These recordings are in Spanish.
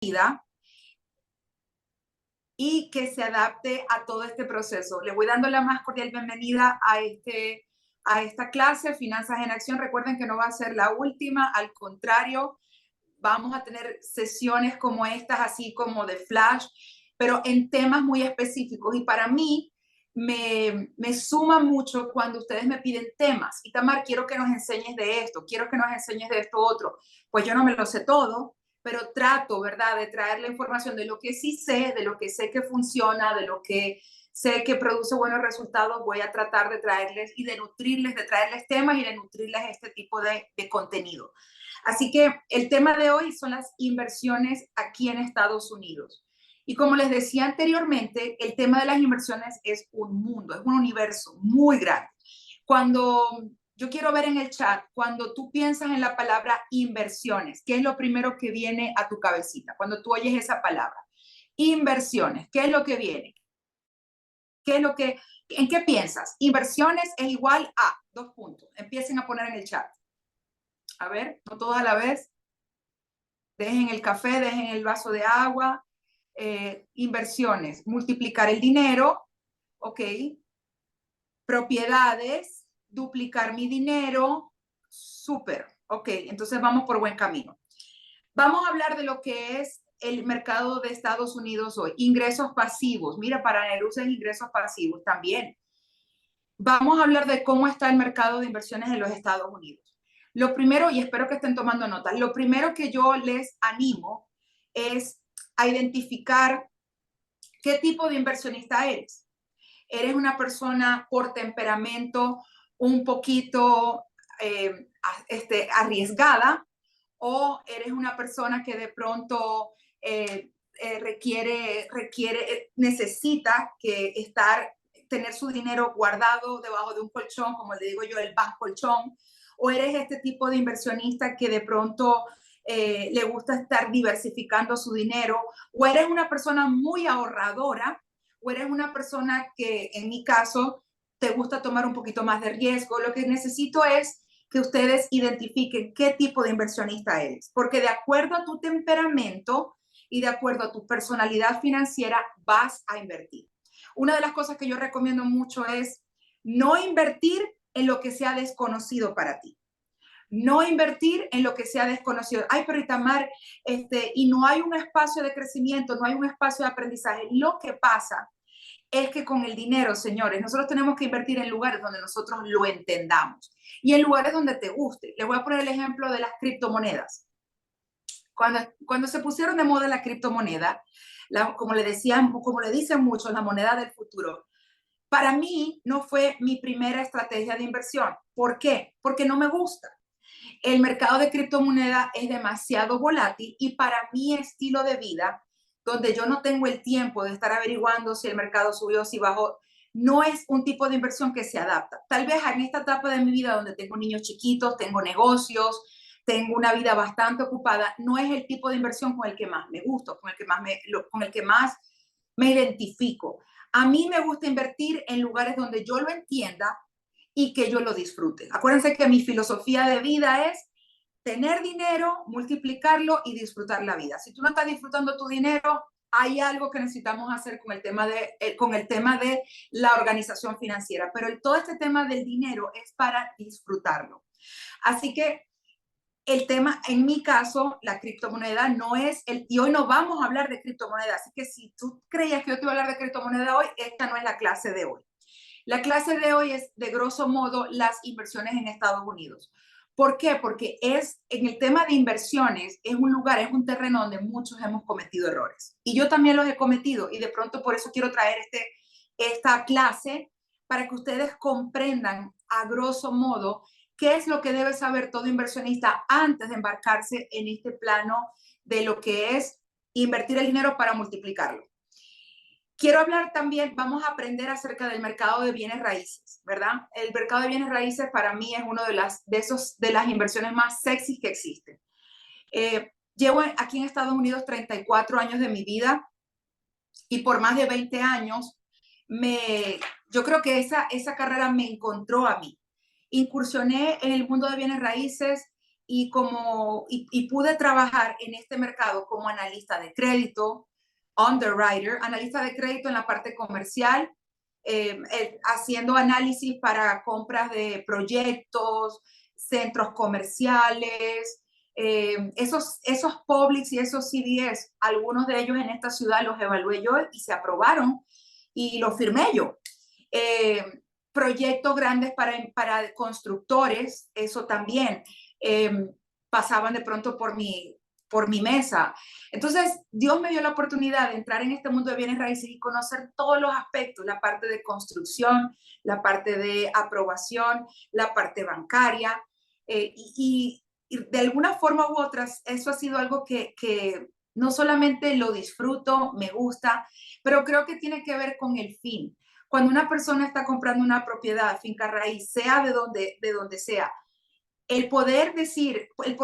vida y que se adapte a todo este proceso. Le voy dando la más cordial bienvenida a esta clase, Finanzas en Acción. Recuerden que no va a ser la última, al contrario, vamos a tener sesiones como estas, así como de flash, pero en temas muy específicos. Y para mí me suma mucho cuando ustedes me piden temas. Itamar, quiero que nos enseñes de esto, quiero que nos enseñes de esto otro. Pues yo no me lo sé todo, pero trato, ¿verdad?, de traer la información de lo que sí sé, de lo que sé que funciona, de lo que sé que produce buenos resultados. Voy a tratar de traerles y de nutrirles, de traerles temas y de nutrirles este tipo de contenido. Así que el tema de hoy son las inversiones aquí en Estados Unidos. Y como les decía anteriormente, el tema de las inversiones es un mundo, es un universo muy grande. Cuando yo quiero ver en el chat, cuando tú piensas en la palabra inversiones, ¿qué es lo primero que viene a tu cabecita? Cuando tú oyes esa palabra, inversiones, ¿qué es lo que viene? ¿En qué piensas? Inversiones es igual a, dos puntos. Empiecen a poner en el chat. A ver, no todos a la vez. Dejen el café, dejen el vaso de agua. Inversiones, multiplicar el dinero, ok. Propiedades, duplicar mi dinero, súper, ok. Entonces vamos por buen camino. Vamos a hablar de lo que es el mercado de Estados Unidos hoy. Ingresos pasivos. Mira, para Nerusa es ingresos pasivos también. Vamos a hablar de cómo está el mercado de inversiones en los Estados Unidos. Lo primero, y espero que estén tomando nota, lo primero que yo les animo es a identificar qué tipo de inversionista eres. ¿Eres una persona por temperamento un poquito arriesgada, o eres una persona que de pronto necesita tener su dinero guardado debajo de un colchón, como le digo yo, el banco colchón? ¿O eres este tipo de inversionista que de pronto le gusta estar diversificando su dinero? ¿O eres una persona muy ahorradora? ¿O eres una persona que, en mi caso, te gusta tomar un poquito más de riesgo? Lo que necesito es que ustedes identifiquen qué tipo de inversionista eres, porque de acuerdo a tu temperamento y de acuerdo a tu personalidad financiera vas a invertir. Una de las cosas que yo recomiendo mucho es no invertir en lo que sea desconocido para ti. No invertir en lo que sea desconocido. Ay, pero Itamar, y no hay un espacio de crecimiento, no hay un espacio de aprendizaje. Lo que pasa es que con el dinero, señores, nosotros tenemos que invertir en lugares donde nosotros lo entendamos y en lugares donde te guste. Les voy a poner el ejemplo de las criptomonedas. Cuando se pusieron de moda la criptomoneda, como le dicen muchos, la moneda del futuro, para mí no fue mi primera estrategia de inversión. ¿Por qué? Porque no me gusta. El mercado de criptomonedas es demasiado volátil y para mi estilo de vida, donde yo no tengo el tiempo de estar averiguando si el mercado subió, si bajó, no es un tipo de inversión que se adapta. Tal vez en esta etapa de mi vida donde tengo niños chiquitos, tengo negocios, tengo una vida bastante ocupada, no es el tipo de inversión con el que más me gusta, con el que más me identifico. A mí me gusta invertir en lugares donde yo lo entienda y que yo lo disfrute. Acuérdense que mi filosofía de vida es tener dinero, multiplicarlo y disfrutar la vida. Si tú no estás disfrutando tu dinero, hay algo que necesitamos hacer con el tema de la organización financiera. Pero todo este tema del dinero es para disfrutarlo. Así que el tema, en mi caso, la criptomoneda no es y hoy no vamos a hablar de criptomoneda. Así que si tú creías que yo te iba a hablar de criptomoneda hoy, esta no es la clase de hoy. La clase de hoy es, de grosso modo, las inversiones en Estados Unidos. ¿Por qué? Porque en el tema de inversiones, es un terreno donde muchos hemos cometido errores. Y yo también los he cometido, y de pronto por eso quiero traer esta clase para que ustedes comprendan a grosso modo qué es lo que debe saber todo inversionista antes de embarcarse en este plano de lo que es invertir el dinero para multiplicarlo. Quiero hablar también, vamos a aprender acerca del mercado de bienes raíces, ¿verdad? El mercado de bienes raíces para mí es uno de las inversiones más sexys que existen. Llevo aquí en Estados Unidos 34 años de mi vida y por más de 20 años yo creo que esa carrera me encontró a mí. Incursioné en el mundo de bienes raíces y pude trabajar en este mercado como analista de crédito, underwriter, analista de crédito en la parte comercial, haciendo análisis para compras de proyectos, centros comerciales, esos Publix y esos CVS, algunos de ellos en esta ciudad los evalué yo y se aprobaron y los firmé yo. Proyectos grandes para constructores, eso también pasaban de pronto por mi mesa. Entonces, Dios me dio la oportunidad de entrar en este mundo de bienes raíces y conocer todos los aspectos, la parte de construcción, la parte de aprobación, la parte bancaria, y de alguna forma u otra, eso ha sido algo que no solamente lo disfruto, me gusta, pero creo que tiene que ver con el fin. Cuando una persona está comprando una propiedad, finca raíz, sea de donde sea, el poder decir, el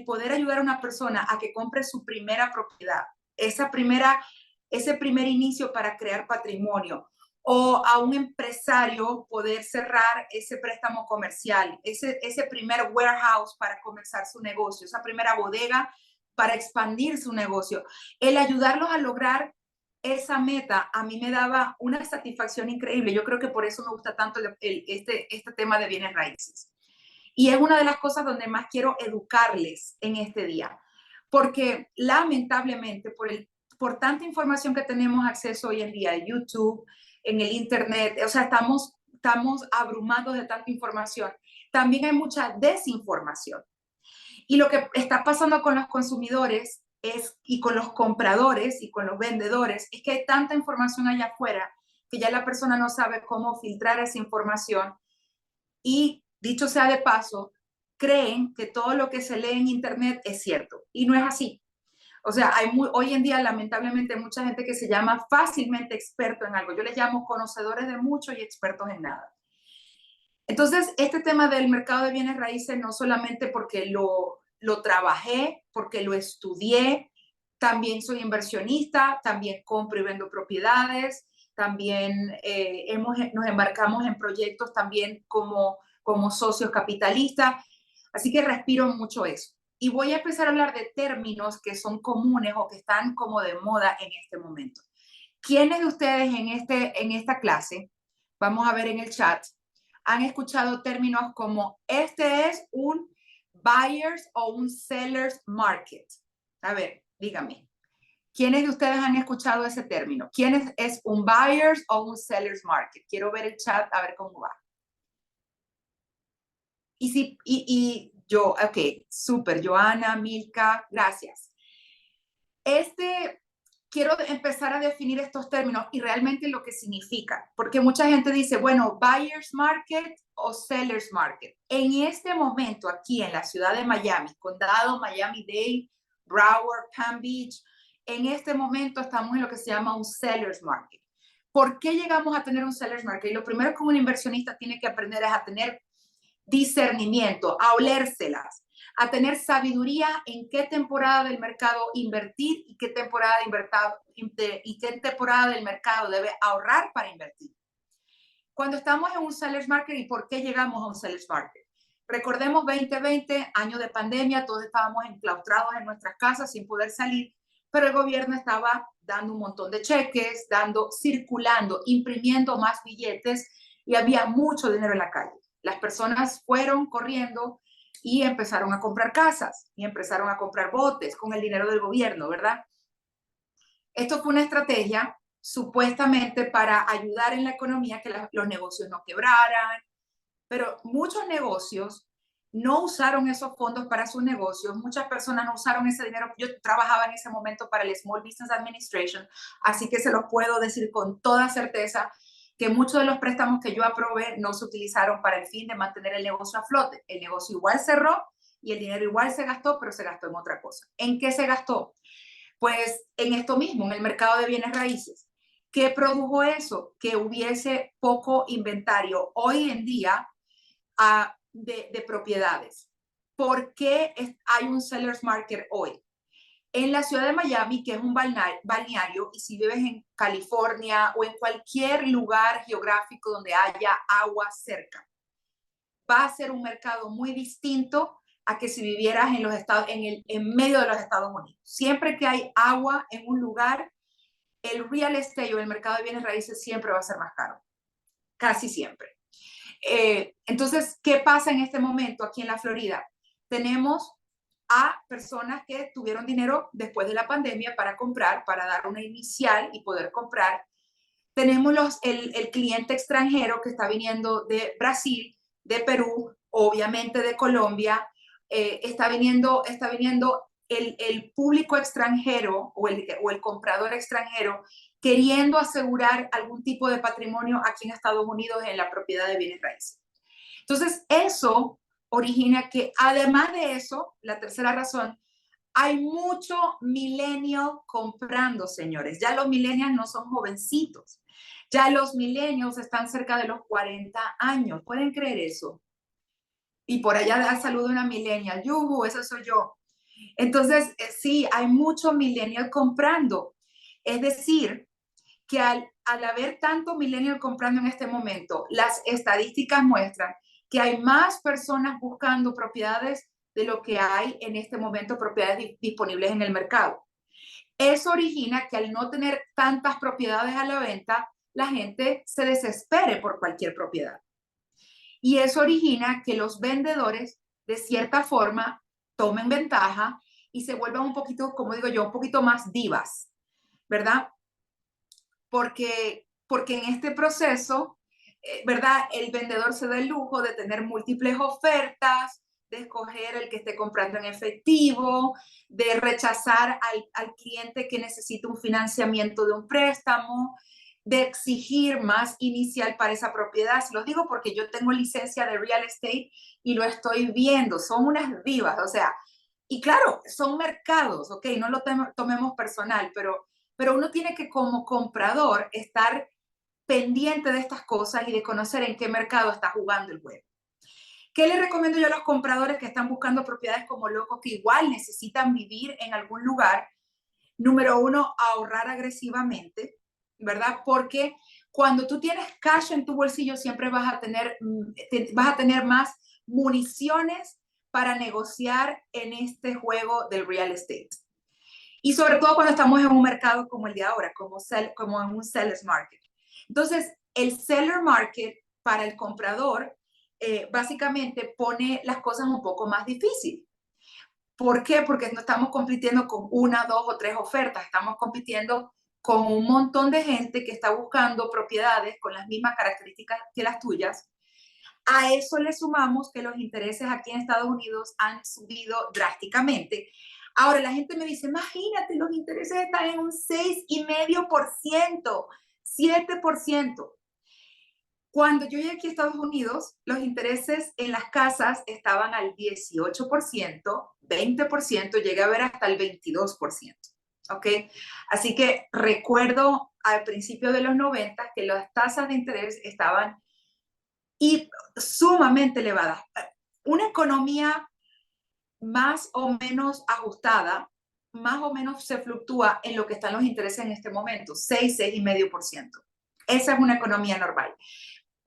poder ayudar a una persona a que compre su primera propiedad, ese primer inicio para crear patrimonio, o a un empresario poder cerrar ese préstamo comercial, ese primer warehouse para comenzar su negocio, esa primera bodega para expandir su negocio, el ayudarlos a lograr esa meta a mí me daba una satisfacción increíble. Yo creo que por eso me gusta tanto este tema de bienes raíces. Y es una de las cosas donde más quiero educarles en este día, porque lamentablemente por tanta información que tenemos acceso hoy en día, en YouTube, en el Internet, o sea, estamos abrumados de tanta información. También hay mucha desinformación. Y lo que está pasando con los consumidores y con los compradores y con los vendedores es que hay tanta información allá afuera que ya la persona no sabe cómo filtrar esa información y, dicho sea de paso, creen que todo lo que se lee en Internet es cierto y no es así. O sea, hoy en día lamentablemente mucha gente que se llama fácilmente experto en algo. Yo les llamo conocedores de mucho y expertos en nada. Entonces, este tema del mercado de bienes raíces, no solamente porque lo trabajé, porque lo estudié, también soy inversionista, también compro y vendo propiedades, también nos embarcamos en proyectos también como socios capitalistas, así que respiro mucho eso. Y voy a empezar a hablar de términos que son comunes o que están como de moda en este momento. ¿Quiénes de ustedes en esta clase, vamos a ver en el chat, han escuchado términos como este es un buyer's o un seller's market? A ver, dígame. ¿Quiénes de ustedes han escuchado ese término? ¿Quién es un buyer's o un seller's market? Quiero ver el chat a ver cómo va. Yo, ok, súper, Joana, Milka, gracias. Quiero empezar a definir estos términos y realmente lo que significan, porque mucha gente dice, bueno, buyer's market o seller's market. En este momento, aquí en la ciudad de Miami, condado Miami-Dade, Broward, Palm Beach, en este momento estamos en lo que se llama un seller's market. ¿Por qué llegamos a tener un seller's market? Y lo primero que un inversionista tiene que aprender es a tener discernimiento, a olérselas, a tener sabiduría en qué temporada del mercado invertir y qué temporada del mercado debe ahorrar para invertir. Cuando estamos en un seller's market, ¿y por qué llegamos a un seller's market? Recordemos 2020, año de pandemia, todos estábamos enclaustrados en nuestras casas sin poder salir, pero el gobierno estaba dando un montón de cheques, circulando, imprimiendo más billetes y había mucho dinero en la calle. Las personas fueron corriendo y empezaron a comprar casas y empezaron a comprar botes con el dinero del gobierno, ¿verdad? Esto fue una estrategia supuestamente para ayudar en la economía, que los negocios no quebraran, pero muchos negocios no usaron esos fondos para sus negocios, muchas personas no usaron ese dinero. Yo trabajaba en ese momento para el Small Business Administration, así que se los puedo decir con toda certeza que muchos de los préstamos que yo aprobé no se utilizaron para el fin de mantener el negocio a flote. El negocio igual cerró y el dinero igual se gastó, pero se gastó en otra cosa. ¿En qué se gastó? Pues en esto mismo, en el mercado de bienes raíces. ¿Qué produjo eso? Que hubiese poco inventario hoy en día de propiedades. ¿Por qué hay un seller's market hoy? En la ciudad de Miami, que es un balneario, y si vives en California o en cualquier lugar geográfico donde haya agua cerca, va a ser un mercado muy distinto a que si vivieras en los estados, en medio de los Estados Unidos. Siempre que hay agua en un lugar, el real estate o el mercado de bienes raíces siempre va a ser más caro, casi siempre. Entonces, ¿qué pasa en este momento aquí en la Florida? Tenemos a personas que tuvieron dinero después de la pandemia para comprar, para dar una inicial y poder comprar. Tenemos el cliente extranjero que está viniendo de Brasil, de Perú, obviamente de Colombia. Está viniendo el público extranjero o el comprador extranjero queriendo asegurar algún tipo de patrimonio aquí en Estados Unidos en la propiedad de bienes raíces. Entonces, eso origina que, además de eso, la tercera razón, hay mucho millennial comprando, señores. Ya los millennials no son jovencitos. Ya los millennials están cerca de los 40 años. ¿Pueden creer eso? Y por allá da saludo a una millennial. Yuhu, eso soy yo. Entonces, sí, hay mucho millennial comprando. Es decir, que al haber tanto millennial comprando en este momento, las estadísticas muestran que hay más personas buscando propiedades de lo que hay en este momento propiedades disponibles en el mercado. Eso origina que al no tener tantas propiedades a la venta, la gente se desespere por cualquier propiedad. Y eso origina que los vendedores, de cierta forma, tomen ventaja y se vuelvan un poquito, como digo yo, un poquito más divas, ¿verdad? Porque en este proceso, ¿verdad? El vendedor se da el lujo de tener múltiples ofertas, de escoger el que esté comprando en efectivo, de rechazar al cliente que necesita un financiamiento de un préstamo, de exigir más inicial para esa propiedad. Se los digo porque yo tengo licencia de real estate y lo estoy viendo, son unas divas, o sea, y claro, son mercados, ok, no lo tomemos personal, pero uno tiene que como comprador estar pendiente de estas cosas y de conocer en qué mercado está jugando el juego. ¿Qué les recomiendo yo a los compradores que están buscando propiedades como locos, que igual necesitan vivir en algún lugar? Número uno, ahorrar agresivamente, ¿verdad? Porque cuando tú tienes cash en tu bolsillo, siempre vas a tener más municiones para negociar en este juego del real estate. Y sobre todo cuando estamos en un mercado como el de ahora, como en un seller's market. Entonces, el seller market para el comprador básicamente pone las cosas un poco más difíciles. ¿Por qué? Porque no estamos compitiendo con una, dos o tres ofertas, estamos compitiendo con un montón de gente que está buscando propiedades con las mismas características que las tuyas. A eso le sumamos que los intereses aquí en Estados Unidos han subido drásticamente. Ahora la gente me dice, imagínate, los intereses están en un 6,5%, 7%. Cuando yo llegué aquí a Estados Unidos, los intereses en las casas estaban al 18%, 20%, llegué a ver hasta el 22%. ¿Ok? Así que recuerdo al principio de los 90 que las tasas de interés estaban sumamente elevadas. Una economía más o menos ajustada, más o menos se fluctúa en lo que están los intereses en este momento, 6,5%. Esa es una economía normal.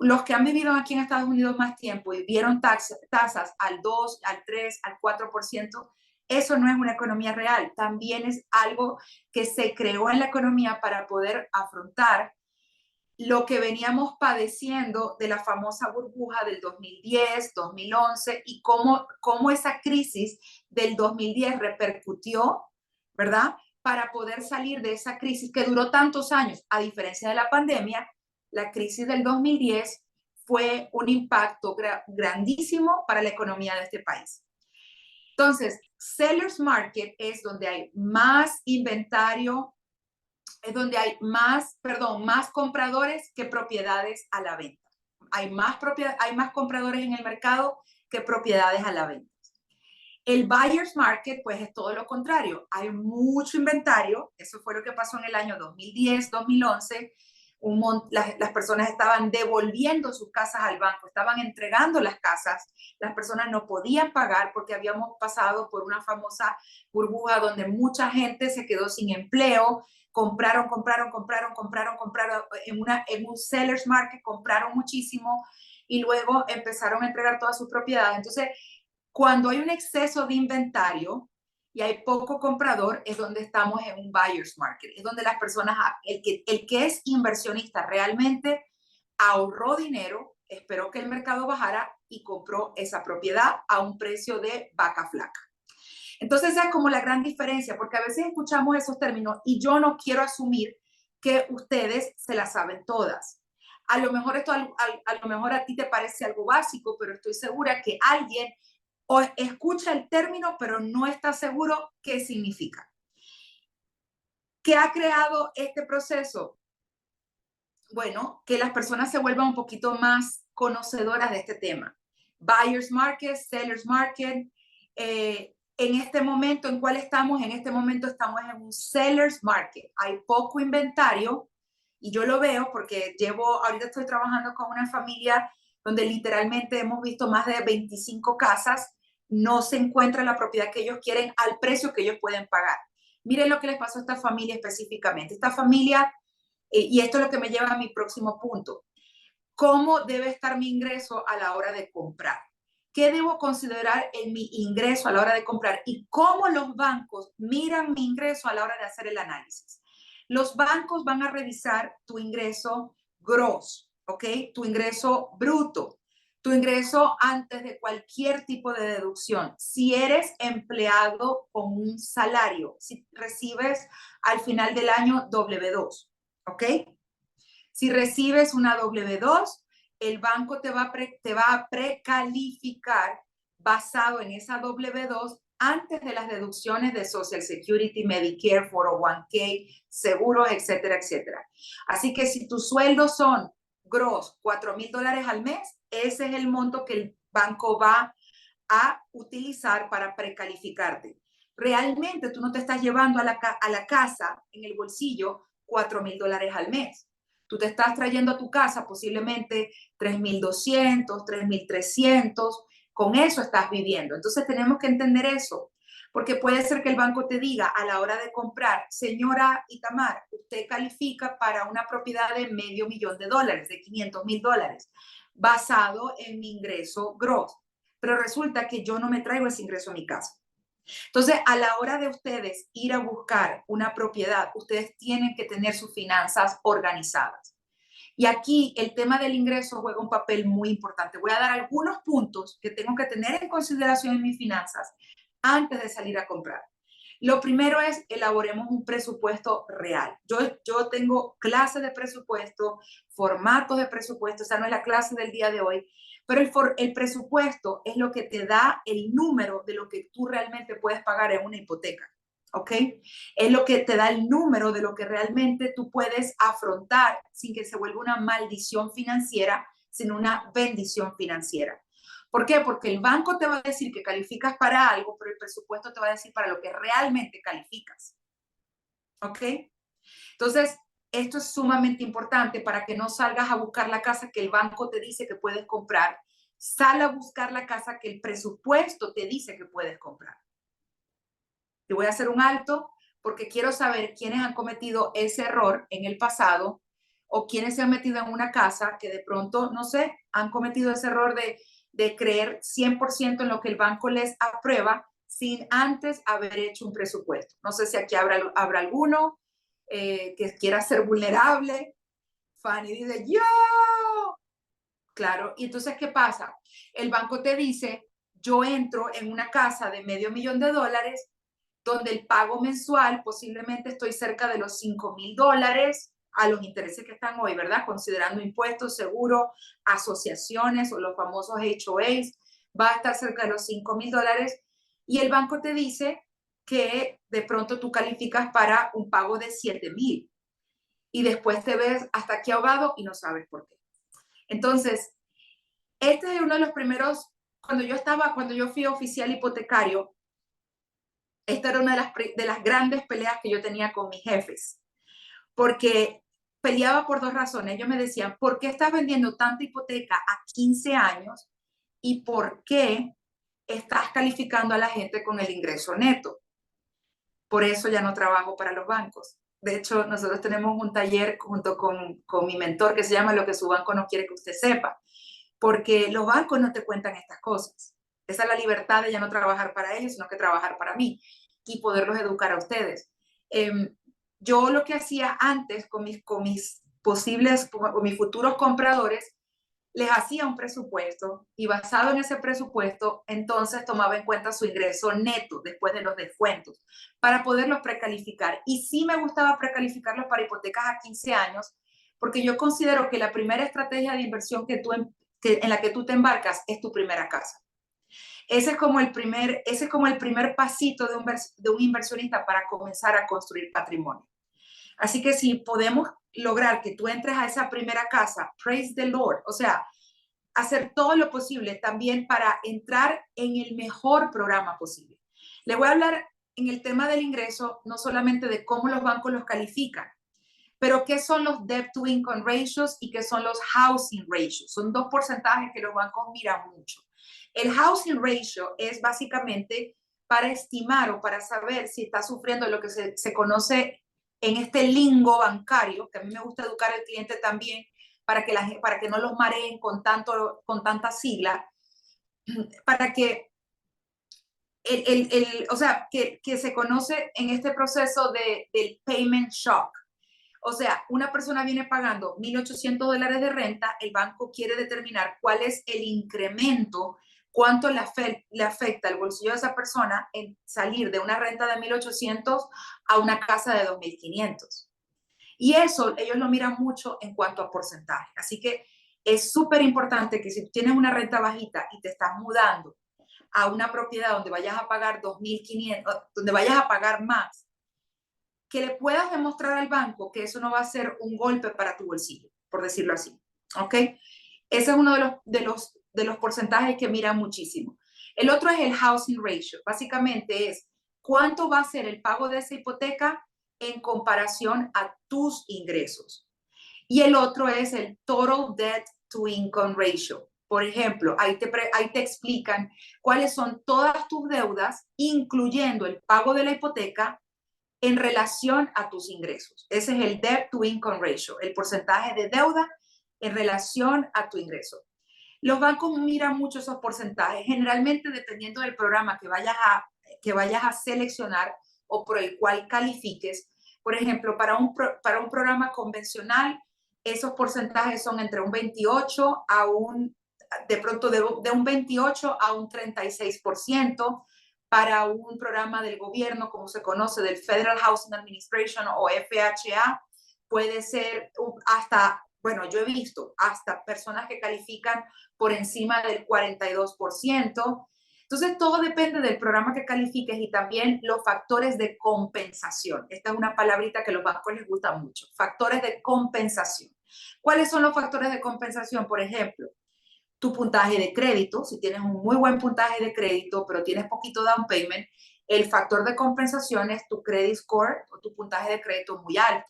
Los que han vivido aquí en Estados Unidos más tiempo y vieron tasas al 2, al 3, al 4%, eso no es una economía real. También es algo que se creó en la economía para poder afrontar lo que veníamos padeciendo de la famosa burbuja del 2010, 2011 y cómo esa crisis del 2010 repercutió, ¿verdad? Para poder salir de esa crisis que duró tantos años. A diferencia de la pandemia, la crisis del 2010 fue un impacto grandísimo para la economía de este país. Entonces, seller's market es donde hay más inventario, es donde hay más compradores que propiedades a la venta. Hay más compradores en el mercado que propiedades a la venta. El buyer's market, pues es todo lo contrario. Hay mucho inventario. Eso fue lo que pasó en el año 2010, 2011. Las personas estaban devolviendo sus casas al banco, estaban entregando las casas. Las personas no podían pagar porque habíamos pasado por una famosa burbuja donde mucha gente se quedó sin empleo. Compraron en un seller's market, compraron muchísimo y luego empezaron a entregar todas sus propiedades. Entonces, Cuando hay un exceso de inventario y hay poco comprador, es donde estamos en un buyer's market. Es donde las personas, el que es inversionista realmente ahorró dinero, esperó que el mercado bajara y compró esa propiedad a un precio de vaca flaca. Entonces, esa es como la gran diferencia, porque a veces escuchamos esos términos y yo no quiero asumir que ustedes se las saben todas. A lo mejor esto, a lo mejor a ti te parece algo básico, pero estoy segura que alguien o escucha el término, pero no está seguro qué significa. ¿Qué ha creado este proceso? Bueno, que las personas se vuelvan un poquito más conocedoras de este tema. Buyer's market, seller's market. En este momento, ¿en cuál estamos? En este momento estamos en un seller's market. Hay poco inventario y yo lo veo porque ahorita estoy trabajando con una familia donde literalmente hemos visto más de 25 casas. No se encuentra la propiedad que ellos quieren al precio que ellos pueden pagar. Miren lo que les pasó a esta familia específicamente. Esta familia y esto es lo que me lleva a mi próximo punto. ¿Cómo debe estar mi ingreso a la hora de comprar? ¿Qué debo considerar en mi ingreso a la hora de comprar? ¿Y cómo los bancos miran mi ingreso a la hora de hacer el análisis? Los bancos van a revisar tu ingreso gross, ¿ok? Tu ingreso bruto, tu ingreso antes de cualquier tipo de deducción. Si eres empleado con un salario, si recibes al final del año W2, ¿ok? Si recibes una W2, el banco te va a precalificar basado en esa W2 antes de las deducciones de Social Security, Medicare, 401k, seguros, etcétera, etcétera. Así que si tus sueldos son gross $4,000 al mes, ese es el monto que el banco va a utilizar para precalificarte. Realmente tú no te estás llevando a la casa en el bolsillo $4,000 al mes. Tú te estás trayendo a tu casa posiblemente 3,200, 3,300. Con eso estás viviendo. Entonces tenemos que entender eso. Porque puede ser que el banco te diga a la hora de comprar, señora Itamar, usted califica para una propiedad de $500,000, de $500,000, basado en mi ingreso gross. Pero resulta que yo no me traigo ese ingreso a mi casa. Entonces, a la hora de ustedes ir a buscar una propiedad, ustedes tienen que tener sus finanzas organizadas. Y aquí el tema del ingreso juega un papel muy importante. Voy a dar algunos puntos que tengo que tener en consideración en mis finanzas antes de salir a comprar. Lo primero es elaboremos un presupuesto real. Yo tengo clases de presupuesto, formatos de presupuesto, o sea, no es la clase del día de hoy, pero el presupuesto es lo que te da el número de lo que tú realmente puedes pagar en una hipoteca, ¿ok? Es lo que te da el número de lo que realmente tú puedes afrontar sin que se vuelva una maldición financiera, sino una bendición financiera. ¿Por qué? Porque el banco te va a decir que calificas para algo, pero el presupuesto te va a decir para lo que realmente calificas, ¿ok? Entonces, esto es sumamente importante para que no salgas a buscar la casa que el banco te dice que puedes comprar. Sal a buscar la casa que el presupuesto te dice que puedes comprar. Te voy a hacer un alto porque quiero saber quiénes han cometido ese error en el pasado o quiénes se han metido en una casa que de pronto, no sé, han cometido ese error de creer 100% en lo que el banco les aprueba sin antes haber hecho un presupuesto. No sé si aquí habrá alguno que quiera ser vulnerable. Fanny dice, yo. Claro, y entonces, ¿qué pasa? El banco te dice, yo entro en una casa de $500,000 donde el pago mensual posiblemente estoy cerca de los $5,000 a los intereses que están hoy, ¿verdad? Considerando impuestos, seguro, asociaciones o los famosos HOAs, va a estar cerca de los $5,000 y el banco te dice que de pronto tú calificas para un pago de 7,000 y después te ves hasta aquí ahogado y no sabes por qué. Entonces, este es uno de los primeros, cuando yo fui oficial hipotecario, esta era una de las grandes peleas que yo tenía con mis jefes, porque peleaba por dos razones. Ellos me decían, ¿por qué estás vendiendo tanta hipoteca a 15 años y por qué estás calificando a la gente con el ingreso neto? Por eso ya no trabajo para los bancos. De hecho, nosotros tenemos un taller junto con mi mentor que se llama Lo que su banco no quiere que usted sepa, porque los bancos no te cuentan estas cosas. Esa es la libertad de ya no trabajar para ellos, sino que trabajar para mí y poderlos educar a ustedes. Yo lo que hacía antes con mis posibles o mis futuros compradores, les hacía un presupuesto y basado en ese presupuesto, entonces tomaba en cuenta su ingreso neto después de los descuentos para poderlos precalificar. Y sí me gustaba precalificarlos para hipotecas a 15 años, porque yo considero que la primera estrategia de inversión en la que tú te embarcas es tu primera casa. Ese es como el primer pasito de un inversionista para comenzar a construir patrimonio. Así que si podemos lograr que tú entres a esa primera casa, praise the Lord, o sea, hacer todo lo posible también para entrar en el mejor programa posible. Le voy a hablar en el tema del ingreso, no solamente de cómo los bancos los califican, pero qué son los debt to income ratios y qué son los housing ratios. Son dos porcentajes que los bancos miran mucho. El housing ratio es básicamente para estimar o para saber si está sufriendo lo que se conoce en este lingo bancario, que a mí me gusta educar al cliente también, para que no los mareen con tanta sigla, para que o sea, que se conoce en este proceso del payment shock. O sea, una persona viene pagando $1,800 de renta, el banco quiere determinar cuál es el incremento, cuánto le afecta al bolsillo de esa persona en salir de una renta de 1,800 a una casa de 2,500. Y eso ellos lo miran mucho en cuanto a porcentaje. Así que es súper importante que si tienes una renta bajita y te estás mudando a una propiedad donde vayas a pagar 2,500, donde vayas a pagar más, que le puedas demostrar al banco que eso no va a ser un golpe para tu bolsillo, por decirlo así. ¿Ok? Ese es uno de los porcentajes que miran muchísimo. El otro es el housing ratio. Básicamente es cuánto va a ser el pago de esa hipoteca en comparación a tus ingresos. Y el otro es el total debt to income ratio. Por ejemplo, ahí te explican cuáles son todas tus deudas, incluyendo el pago de la hipoteca, en relación a tus ingresos. Ese es el debt to income ratio, el porcentaje de deuda en relación a tu ingreso. Los bancos miran mucho esos porcentajes, generalmente dependiendo del programa que vayas a seleccionar o por el cual califiques. Por ejemplo, para un programa convencional, esos porcentajes son entre un 28 a de pronto de un 28 a un 36%. Para un programa del gobierno, como se conoce, del Federal Housing Administration o FHA, puede ser hasta, bueno, yo he visto hasta personas que califican por encima del 42%. Entonces, todo depende del programa que califiques y también los factores de compensación. Esta es una palabrita que a los bancos les gusta mucho. Factores de compensación. ¿Cuáles son los factores de compensación? Por ejemplo, tu puntaje de crédito. Si tienes un muy buen puntaje de crédito, pero tienes poquito down payment, el factor de compensación es tu credit score o tu puntaje de crédito muy alto.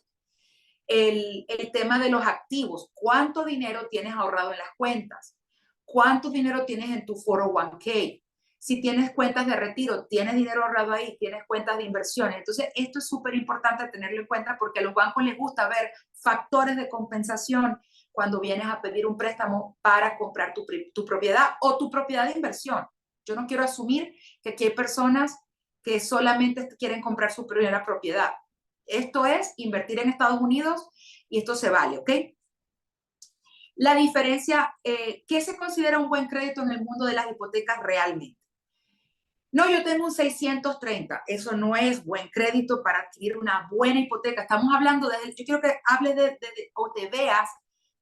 El tema de los activos, cuánto dinero tienes ahorrado en las cuentas, cuánto dinero tienes en tu 401k, si tienes cuentas de retiro, tienes dinero ahorrado ahí, tienes cuentas de inversiones. Entonces, esto es súper importante tenerlo en cuenta porque a los bancos les gusta ver factores de compensación cuando vienes a pedir un préstamo para comprar tu propiedad o tu propiedad de inversión. Yo no quiero asumir que aquí hay personas que solamente quieren comprar su primera propiedad. Esto es invertir en Estados Unidos y esto se vale, ¿ok? La diferencia, ¿qué se considera un buen crédito en el mundo de las hipotecas realmente? No, yo tengo un 630. Eso no es buen crédito para adquirir una buena hipoteca. Estamos hablando yo quiero que hables o te veas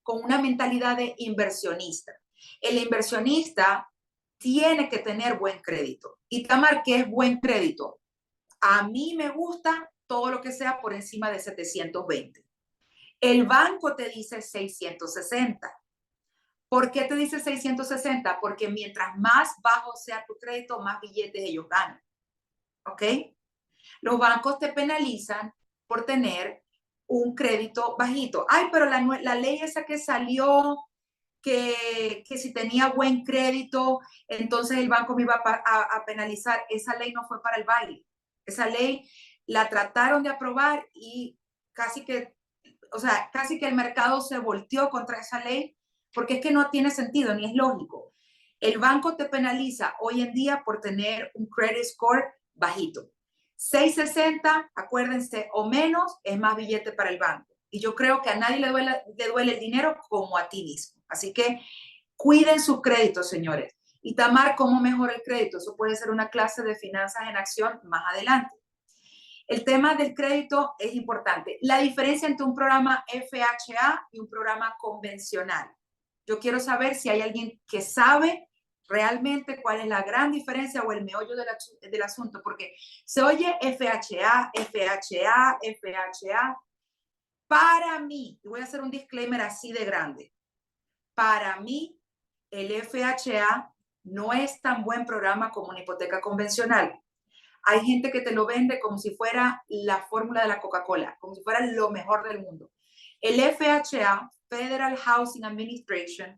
con una mentalidad de inversionista. El inversionista tiene que tener buen crédito. Y Tamar, ¿qué es buen crédito? A mí me gusta todo lo que sea por encima de 720. El banco te dice 660. ¿Por qué te dice 660? Porque mientras más bajo sea tu crédito, más billetes ellos ganan. ¿Ok? Los bancos te penalizan por tener un crédito bajito. Ay, pero la ley esa que salió, que si tenía buen crédito, entonces el banco me iba a penalizar. Esa ley no fue para el baile. Esa ley la trataron de aprobar y casi que el mercado se volteó contra esa ley porque es que no tiene sentido ni es lógico. El banco te penaliza hoy en día por tener un credit score bajito. 660, acuérdense, o menos es más billete para el banco. Y yo creo que a nadie le duele el dinero como a ti mismo. Así que cuiden sus créditos, señores. Y Tamar, ¿cómo mejora el crédito? Eso puede ser una clase de finanzas en acción más adelante. El tema del crédito es importante. La diferencia entre un programa FHA y un programa convencional. Yo quiero saber si hay alguien que sabe realmente cuál es la gran diferencia o el meollo del asunto, porque se oye FHA, FHA, FHA. Para mí, y voy a hacer un disclaimer así de grande, para mí el FHA no es tan buen programa como una hipoteca convencional. Hay gente que te lo vende como si fuera la fórmula de la Coca-Cola, como si fuera lo mejor del mundo. El FHA, Federal Housing Administration,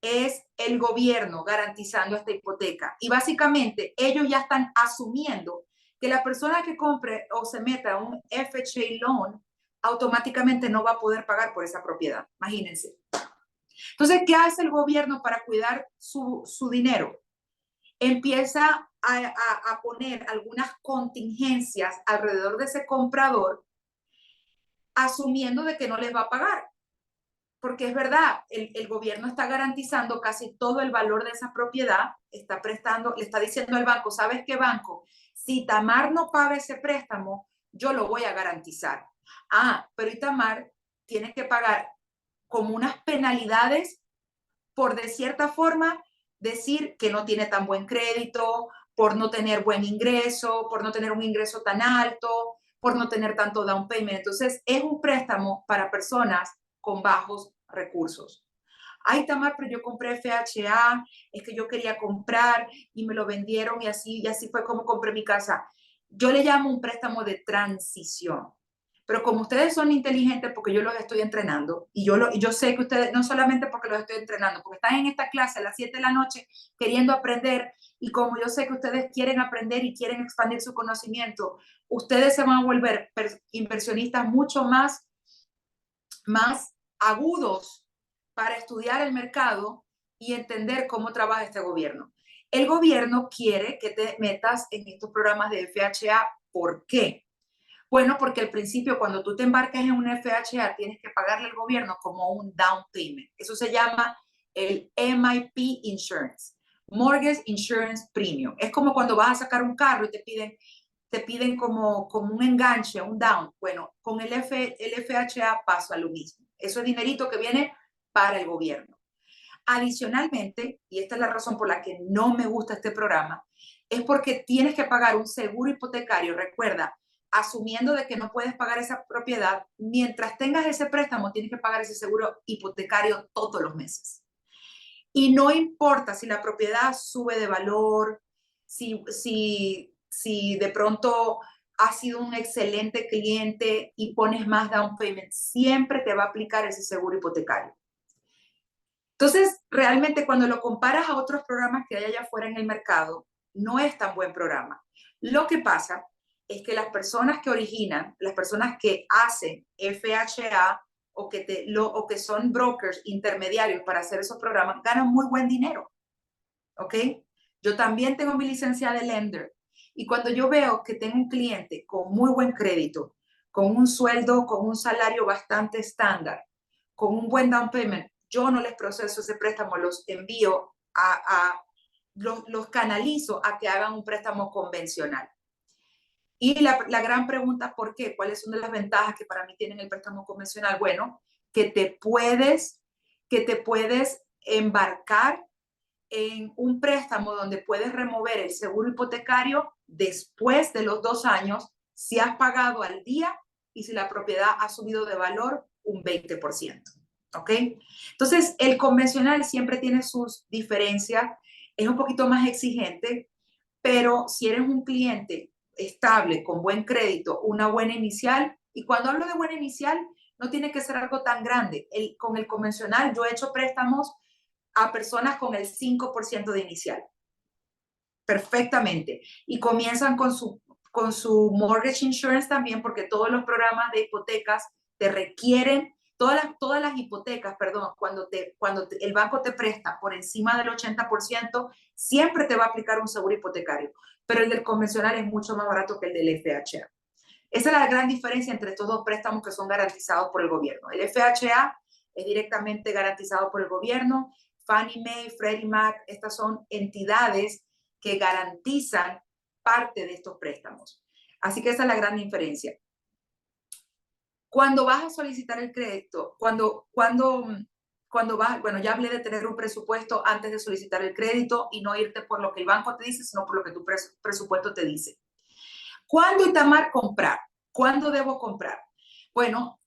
es el gobierno garantizando esta hipoteca. Y básicamente ellos ya están asumiendo que la persona que compre o se meta a un FHA loan automáticamente no va a poder pagar por esa propiedad. Imagínense. Entonces, ¿qué hace el gobierno para cuidar su dinero? Empieza a poner algunas contingencias alrededor de ese comprador, asumiendo de que no les va a pagar. Porque es verdad, el gobierno está garantizando casi todo el valor de esa propiedad, está prestando, le está diciendo al banco, ¿sabes qué, banco? Si Tamar no paga ese préstamo, yo lo voy a garantizar. Ah, pero Itamar tiene que pagar como unas penalidades por de cierta forma decir que no tiene tan buen crédito, por no tener buen ingreso, por no tener un ingreso tan alto, por no tener tanto down payment. Entonces, es un préstamo para personas con bajos recursos. Ay, Tamar, pero yo compré FHA, es que yo quería comprar y me lo vendieron y así fue como compré mi casa. Yo le llamo un préstamo de transición. Pero como ustedes son inteligentes, porque yo los estoy entrenando, y yo sé que ustedes, no solamente porque los estoy entrenando, porque están en esta clase a las 7 de la noche queriendo aprender, y como yo sé que ustedes quieren aprender y quieren expandir su conocimiento, ustedes se van a volver inversionistas mucho más agudos para estudiar el mercado y entender cómo trabaja este gobierno. El gobierno quiere que te metas en estos programas de FHA. ¿Por qué? Bueno, porque al principio cuando tú te embarcas en un FHA tienes que pagarle al gobierno como un down payment. Eso se llama el MIP Insurance, Mortgage Insurance Premium. Es como cuando vas a sacar un carro y te piden como un enganche, un down. Bueno, con el FHA pasa lo mismo. Eso es dinerito que viene para el gobierno. Adicionalmente, y esta es la razón por la que no me gusta este programa, es porque tienes que pagar un seguro hipotecario. Recuerda, asumiendo de que no puedes pagar esa propiedad, mientras tengas ese préstamo, tienes que pagar ese seguro hipotecario todos los meses. Y no importa si la propiedad sube de valor, si de pronto has sido un excelente cliente y pones más down payment, siempre te va a aplicar ese seguro hipotecario. Entonces, realmente cuando lo comparas a otros programas que hay allá afuera en el mercado, no es tan buen programa. Lo que pasa es que las personas que originan, las personas que hacen FHA o que son brokers intermediarios para hacer esos programas, ganan muy buen dinero. ¿Ok? Yo también tengo mi licencia de lender y cuando yo veo que tengo un cliente con muy buen crédito, con un sueldo, con un salario bastante estándar, con un buen down payment, yo no les proceso ese préstamo, los envío los canalizo a que hagan un préstamo convencional. Y la gran pregunta, ¿por qué? ¿Cuáles son las ventajas que para mí tienen el préstamo convencional? Bueno, que te puedes embarcar en un préstamo donde puedes remover el seguro hipotecario después de los 2 años si has pagado al día y si la propiedad ha subido de valor un 20%. ¿Ok? Entonces, el convencional siempre tiene sus diferencias, es un poquito más exigente, pero si eres un cliente estable, con buen crédito, una buena inicial, y cuando hablo de buena inicial, no tiene que ser algo tan grande. Con el convencional, yo he hecho préstamos a personas con el 5% de inicial. Perfectamente. Y comienzan con su mortgage insurance también, porque todos los programas de hipotecas te requieren todas las hipotecas, perdón, el banco te presta por encima del 80%, siempre te va a aplicar un seguro hipotecario, pero el del convencional es mucho más barato que el del FHA. Esa es la gran diferencia entre estos dos préstamos que son garantizados por el gobierno. El FHA es directamente garantizado por el gobierno. Fannie Mae, Freddie Mac, estas son entidades que garantizan parte de estos préstamos. Así que esa es la gran diferencia. Cuando vas a solicitar el crédito, cuando vas, bueno, ya hablé de tener un presupuesto antes de solicitar el crédito y no irte por lo que el banco te dice, sino por lo que tu presupuesto te dice. ¿Cuándo, Itamar, comprar? ¿Cuándo debo comprar? Bueno,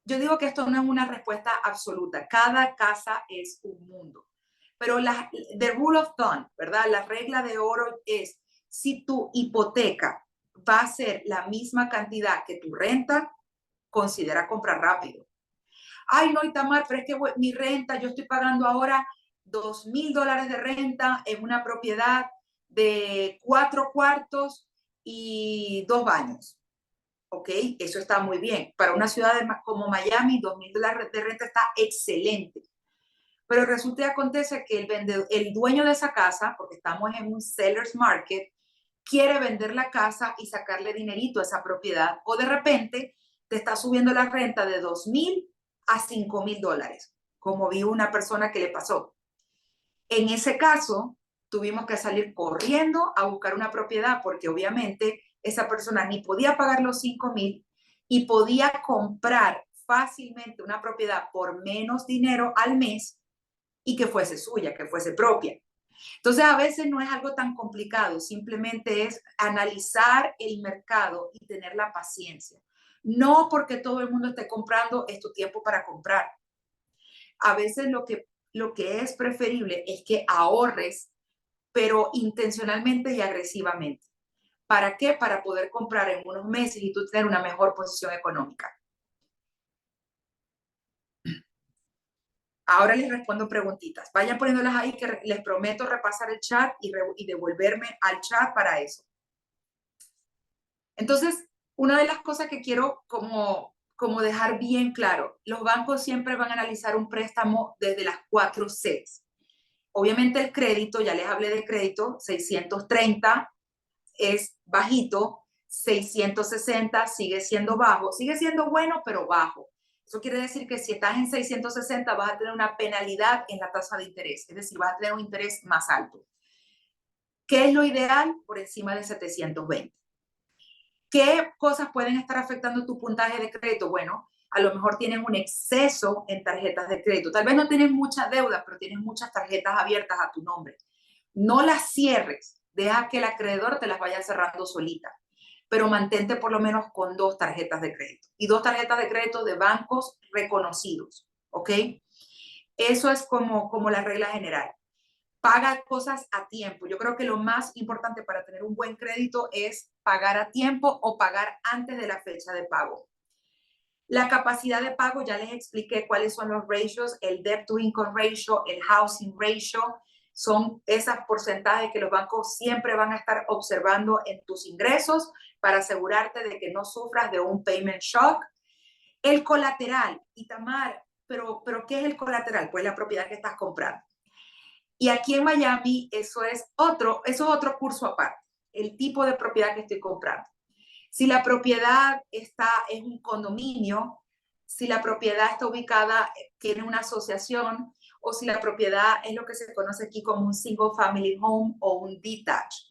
yo digo que esto no es una respuesta absoluta. Cada casa es un mundo. Pero the rule of thumb, ¿verdad? La regla de oro es, si tu hipoteca va a ser la misma cantidad que tu renta, considera comprar rápido. Ay, no, Itamar, pero es que mi renta, yo estoy pagando ahora $2,000 de renta en una propiedad de 4 cuartos y 2 baños. ¿Ok? Eso está muy bien. Para una ciudad como Miami, $2,000 de renta está excelente. Pero resulta y acontece que el dueño de esa casa, porque estamos en un seller's market, quiere vender la casa y sacarle dinerito a esa propiedad, o de repente te está subiendo la renta de $2,000 a $5,000, como vi una persona que le pasó. En ese caso, tuvimos que salir corriendo a buscar una propiedad porque obviamente esa persona ni podía pagar los $5,000 y podía comprar fácilmente una propiedad por menos dinero al mes y que fuese suya, que fuese propia. Entonces, a veces no es algo tan complicado, simplemente es analizar el mercado y tener la paciencia. No porque todo el mundo esté comprando, es tu tiempo para comprar. A veces lo que es preferible es que ahorres, pero intencionalmente y agresivamente. ¿Para qué? Para poder comprar en unos meses y tú tener una mejor posición económica. Ahora les respondo preguntitas. Vayan poniéndolas ahí que les prometo repasar el chat y devolverme al chat para eso. Entonces, una de las cosas que quiero como dejar bien claro, los bancos siempre van a analizar un préstamo desde las 4 Cs. Obviamente el crédito, ya les hablé de crédito, 630 es bajito, 660 sigue siendo bajo, sigue siendo bueno, pero bajo. Eso quiere decir que si estás en 660 vas a tener una penalidad en la tasa de interés, es decir, vas a tener un interés más alto. ¿Qué es lo ideal? Por encima de 720. ¿Qué cosas pueden estar afectando tu puntaje de crédito? Bueno, a lo mejor tienes un exceso en tarjetas de crédito. Tal vez no tienes mucha deuda, pero tienes muchas tarjetas abiertas a tu nombre. No las cierres. Deja que el acreedor te las vaya cerrando solita. Pero mantente por lo menos con 2 tarjetas de crédito. Y 2 tarjetas de crédito de bancos reconocidos. ¿Ok? Eso es como la regla general. Paga cosas a tiempo. Yo creo que lo más importante para tener un buen crédito es pagar a tiempo o pagar antes de la fecha de pago. La capacidad de pago, ya les expliqué cuáles son los ratios, el debt to income ratio, el housing ratio, son esos porcentajes que los bancos siempre van a estar observando en tus ingresos para asegurarte de que no sufras de un payment shock. El colateral, Itamar, pero ¿qué es el colateral? Pues la propiedad que estás comprando. Y aquí en Miami eso es otro curso aparte, el tipo de propiedad que estoy comprando. Si la propiedad es un condominio, si la propiedad está ubicada, tiene una asociación, o si la propiedad es lo que se conoce aquí como un single family home o un detached.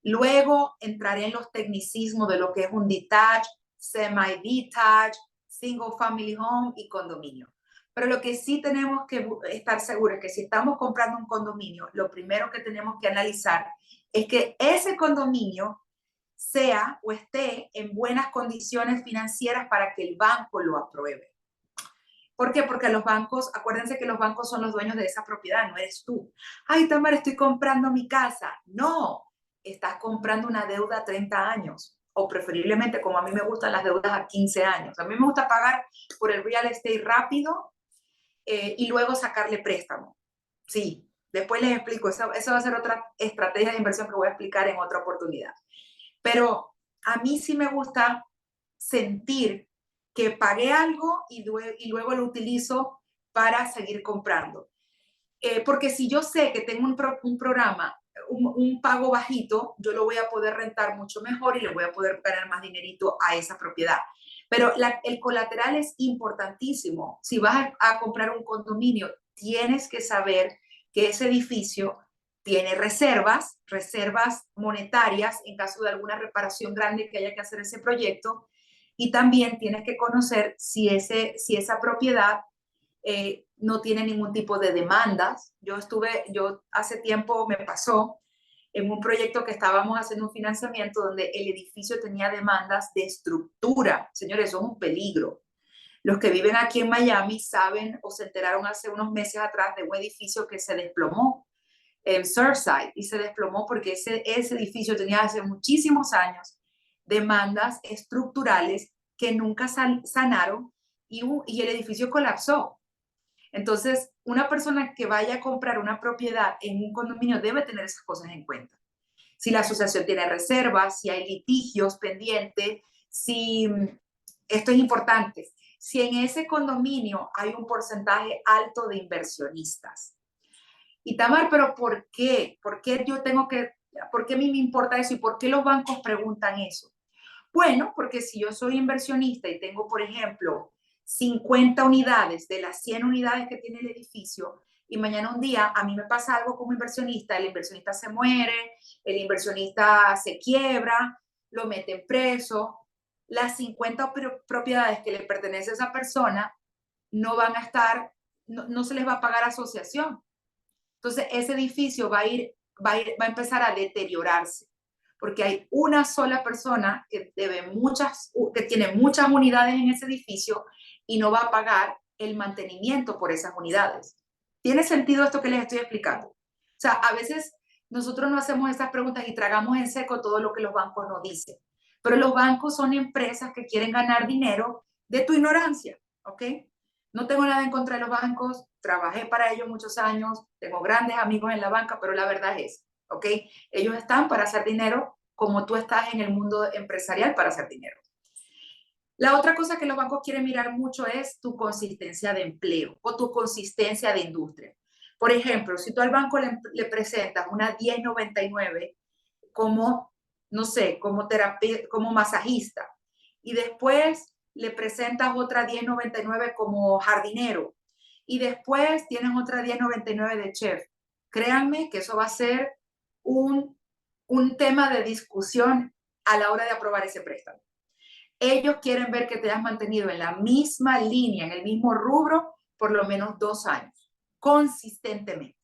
Luego entraré en los tecnicismos de lo que es un detached, semi-detached, single family home y condominio. Pero lo que sí tenemos que estar seguros es que si estamos comprando un condominio, lo primero que tenemos que analizar es que ese condominio sea o esté en buenas condiciones financieras para que el banco lo apruebe. ¿Por qué? Porque los bancos, acuérdense que los bancos son los dueños de esa propiedad, no eres tú. Ay, Tamara, estoy comprando mi casa. No, estás comprando una deuda a 30 años o preferiblemente, como a mí me gustan las deudas a 15 años. A mí me gusta pagar por el real estate rápido y luego sacarle préstamo. Sí, después les explico. Eso va a ser otra estrategia de inversión que voy a explicar en otra oportunidad. Pero a mí sí me gusta sentir que pagué algo y luego lo utilizo para seguir comprando. Porque si yo sé que tengo un programa, un pago bajito, yo lo voy a poder rentar mucho mejor y le voy a poder ganar más dinerito a esa propiedad. Pero el colateral es importantísimo. Si vas a comprar un condominio, tienes que saber que ese edificio tiene reservas monetarias en caso de alguna reparación grande que haya que hacer ese proyecto. Y también tienes que conocer si esa propiedad no tiene ningún tipo de demandas. Yo hace tiempo me pasó en un proyecto que estábamos haciendo un financiamiento donde el edificio tenía demandas de estructura. Señores, eso es un peligro. Los que viven aquí en Miami saben o se enteraron hace unos meses atrás de un edificio que se desplomó en Surfside y se desplomó porque ese edificio tenía hace muchísimos años demandas estructurales que nunca sanaron y el edificio colapsó. Entonces, una persona que vaya a comprar una propiedad en un condominio debe tener esas cosas en cuenta. Si la asociación tiene reservas, si hay litigios pendientes, esto es importante, si en ese condominio hay un porcentaje alto de inversionistas. Y Tamar, ¿pero por qué? ¿Por qué a mí me importa eso y por qué los bancos preguntan eso? Bueno, porque si yo soy inversionista y tengo, por ejemplo, 50 unidades de las 100 unidades que tiene el edificio y mañana un día a mí me pasa algo como inversionista, el inversionista se muere, el inversionista se quiebra, lo meten preso, las 50 propiedades que le pertenece a esa persona no van a estar, no se les va a pagar asociación. Entonces ese edificio va a empezar a deteriorarse porque hay una sola persona que tiene muchas unidades en ese edificio y no va a pagar el mantenimiento por esas unidades. ¿Tiene sentido esto que les estoy explicando? O sea, a veces nosotros no hacemos estas preguntas y tragamos en seco todo lo que los bancos nos dicen. Pero los bancos son empresas que quieren ganar dinero de tu ignorancia, ¿ok? No tengo nada en contra de los bancos, trabajé para ellos muchos años, tengo grandes amigos en la banca, pero la verdad es, ¿ok? Ellos están para hacer dinero como tú estás en el mundo empresarial para hacer dinero. La otra cosa que los bancos quieren mirar mucho es tu consistencia de empleo o tu consistencia de industria. Por ejemplo, si tú al banco le presentas una 1099 como, no sé, como masajista y después le presentas otra 1099 como jardinero y después tienes otra 1099 de chef, créanme que eso va a ser un tema de discusión a la hora de aprobar ese préstamo. Ellos quieren ver que te has mantenido en la misma línea, en el mismo rubro, por lo menos 2 años, consistentemente.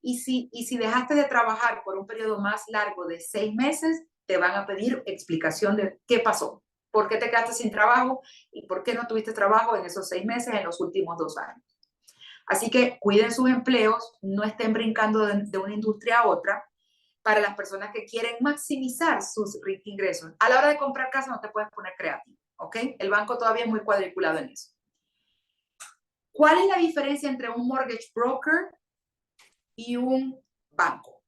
Y si dejaste de trabajar por un periodo más largo de 6 meses, te van a pedir explicación de qué pasó, por qué te quedaste sin trabajo y por qué no tuviste trabajo en esos 6 meses en los últimos 2 años. Así que cuiden sus empleos, no estén brincando de una industria a otra para las personas que quieren maximizar sus ingresos. A la hora de comprar casa no te puedes poner creativo, ¿ok? El banco todavía es muy cuadriculado en eso. ¿Cuál es la diferencia entre un mortgage broker y un banco?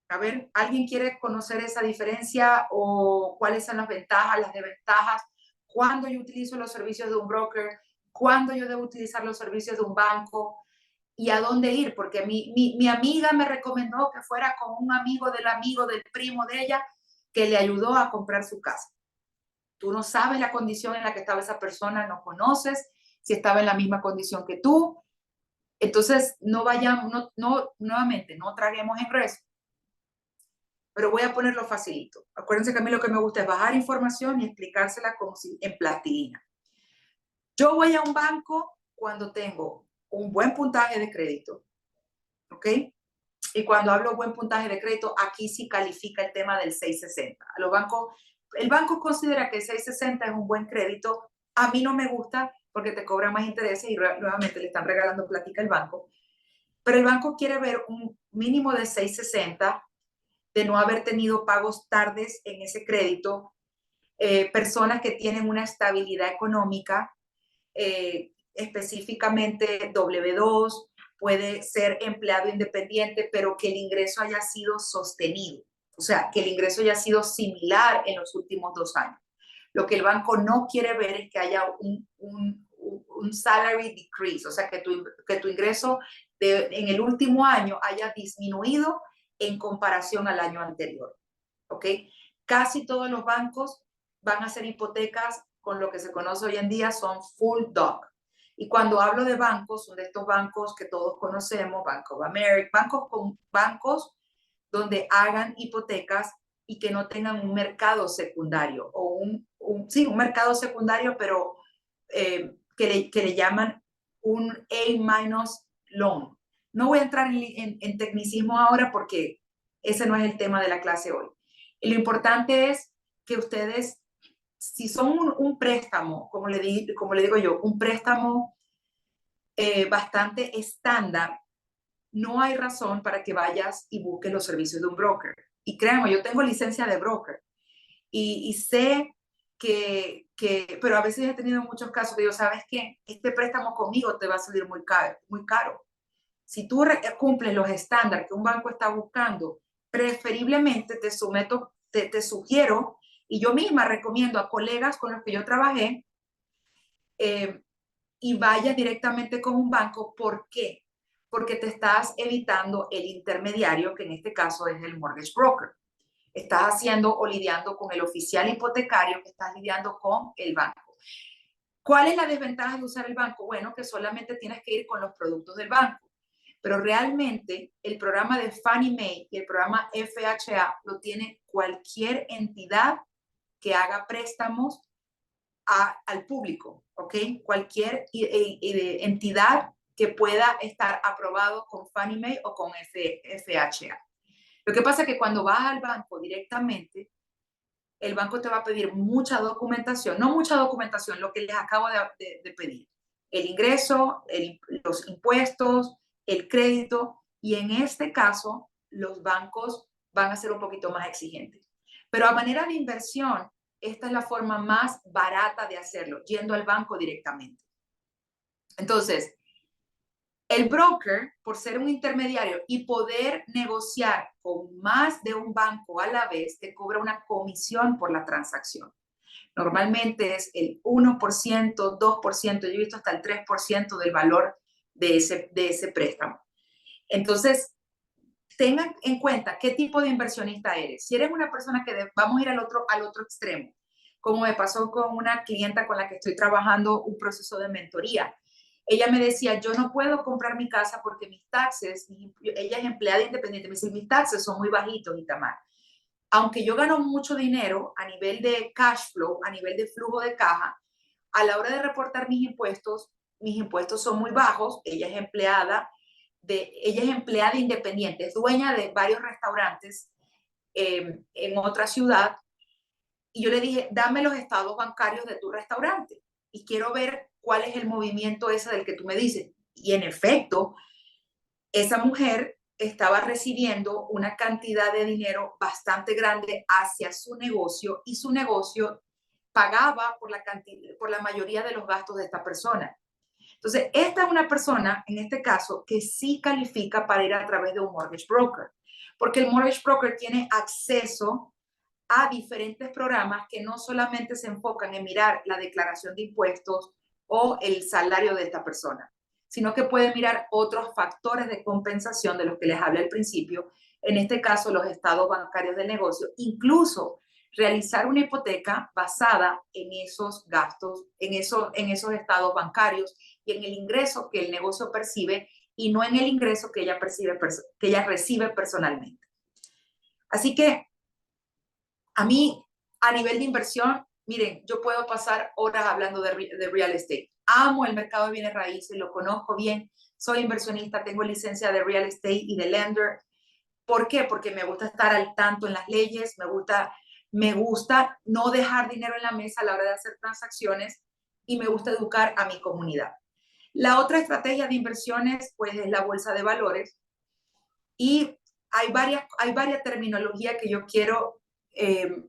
A ver, ¿alguien quiere conocer esa diferencia o cuáles son las ventajas, las desventajas? ¿Cuándo yo utilizo los servicios de un broker? ¿Cuándo yo debo utilizar los servicios de un banco? ¿Y a dónde ir? Porque mi amiga me recomendó que fuera con un amigo del primo de ella que le ayudó a comprar su casa. Tú no sabes la condición en la que estaba esa persona, no conoces si estaba en la misma condición que tú. Entonces, nuevamente, no traguemos en rezo. Pero voy a ponerlo facilito. Acuérdense que a mí lo que me gusta es bajar información y explicársela como si en plastilina. Yo voy a un banco cuando tengo un buen puntaje de crédito, ¿ok? Y cuando hablo buen puntaje de crédito, aquí sí califica el tema del 660. El banco considera que el 660 es un buen crédito. A mí no me gusta porque te cobran más intereses y nuevamente le están regalando plática al banco. Pero el banco quiere ver un mínimo de 660, de no haber tenido pagos tardes en ese crédito, personas que tienen una estabilidad económica, específicamente W2, puede ser empleado independiente, pero que el ingreso haya sido sostenido, o sea, que el ingreso haya sido similar en los últimos 2 años. Lo que el banco no quiere ver es que haya un salary decrease, o sea, que tu ingreso en el último año haya disminuido en comparación al año anterior. ¿Ok? Casi todos los bancos van a hacer hipotecas con lo que se conoce hoy en día son full doc. Y cuando hablo de bancos, son de estos bancos que todos conocemos, Bank of America, bancos donde hagan hipotecas y que no tengan un mercado secundario o sí, un mercado secundario, pero que le llaman un A- loan. No voy a entrar en tecnicismo ahora porque ese no es el tema de la clase hoy. Y lo importante es que ustedes, si son un préstamo, como le digo yo, un préstamo bastante estándar, no hay razón para que vayas y busques los servicios de un broker. Y créanme, yo tengo licencia de broker y sé pero a veces he tenido muchos casos que digo, ¿sabes qué? Este préstamo conmigo te va a salir muy caro, muy caro. Si tú cumples los estándares que un banco está buscando, preferiblemente te sugiero, y yo misma recomiendo a colegas con los que yo trabajé, y vayas directamente con un banco. ¿Por qué? Porque te estás evitando el intermediario, que en este caso es el mortgage broker. Estás haciendo o lidiando con el oficial hipotecario, que estás lidiando con el banco. ¿Cuál es la desventaja de usar el banco? Bueno, que solamente tienes que ir con los productos del banco. Pero realmente el programa de Fannie Mae y el programa FHA lo tiene cualquier entidad que haga préstamos al público, ¿ok? Cualquier entidad que pueda estar aprobado con Fannie Mae o con FHA. Lo que pasa es que cuando vas al banco directamente, el banco te va a pedir mucha documentación, no mucha documentación, lo que les acabo de pedir. El ingreso, los impuestos, el crédito, y en este caso los bancos van a ser un poquito más exigentes. Pero a manera de inversión, esta es la forma más barata de hacerlo, yendo al banco directamente. Entonces, el broker, por ser un intermediario y poder negociar con más de un banco a la vez, te cobra una comisión por la transacción. Normalmente es el 1%, 2%, yo he visto hasta el 3% del valor de ese préstamo. Entonces, tengan en cuenta qué tipo de inversionista eres. Si eres una persona vamos a ir al otro extremo, como me pasó con una clienta con la que estoy trabajando un proceso de mentoría. Ella me decía, yo no puedo comprar mi casa porque mis taxes, ella es empleada independiente, me dice, mis taxes son muy bajitos, Itamar. Aunque yo gano mucho dinero a nivel de cash flow, a nivel de flujo de caja, a la hora de reportar mis impuestos son muy bajos. Ella es empleada independiente, es dueña de varios restaurantes en otra ciudad. Y yo le dije, dame los estados bancarios de tu restaurante y quiero ver cuál es el movimiento ese del que tú me dices. Y en efecto, esa mujer estaba recibiendo una cantidad de dinero bastante grande hacia su negocio y su negocio pagaba por la mayoría de los gastos de esta persona. Entonces, esta es una persona, en este caso, que sí califica para ir a través de un mortgage broker, porque el mortgage broker tiene acceso a diferentes programas que no solamente se enfocan en mirar la declaración de impuestos o el salario de esta persona, sino que puede mirar otros factores de compensación de los que les hablé al principio, en este caso los estados bancarios del negocio, incluso realizar una hipoteca basada en esos gastos, en esos estados bancarios y en el ingreso que el negocio percibe y no en el ingreso que ella recibe personalmente. Así que a mí, a nivel de inversión, miren, yo puedo pasar horas hablando de real estate. Amo el mercado de bienes raíces, lo conozco bien, soy inversionista, tengo licencia de real estate y de lender. ¿Por qué? Porque me gusta estar al tanto en las leyes, me gusta no dejar dinero en la mesa a la hora de hacer transacciones y me gusta educar a mi comunidad. La otra estrategia de inversiones, pues, es la bolsa de valores. Y hay varias terminologías eh,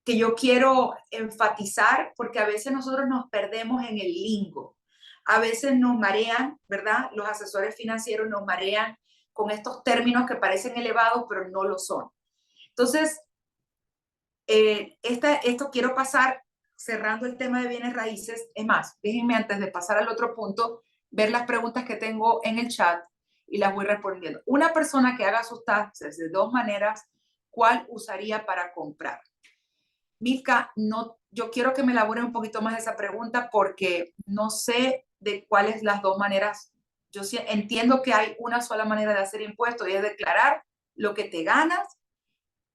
que yo quiero enfatizar, porque a veces nosotros nos perdemos en el lingo. A veces nos marean, ¿verdad? Los asesores financieros nos marean con estos términos que parecen elevados, pero no lo son. Entonces, Esto quiero pasar cerrando el tema de bienes raíces. Es más, déjenme antes de pasar al otro punto, ver las preguntas que tengo en el chat y las voy respondiendo. Una persona que haga sus taxes de dos maneras, ¿cuál usaría para comprar? Milka, no, yo quiero que me elabore un poquito más esa pregunta porque no sé de cuáles las dos maneras. Yo sí entiendo que hay una sola manera de hacer impuestos y es declarar lo que te ganas,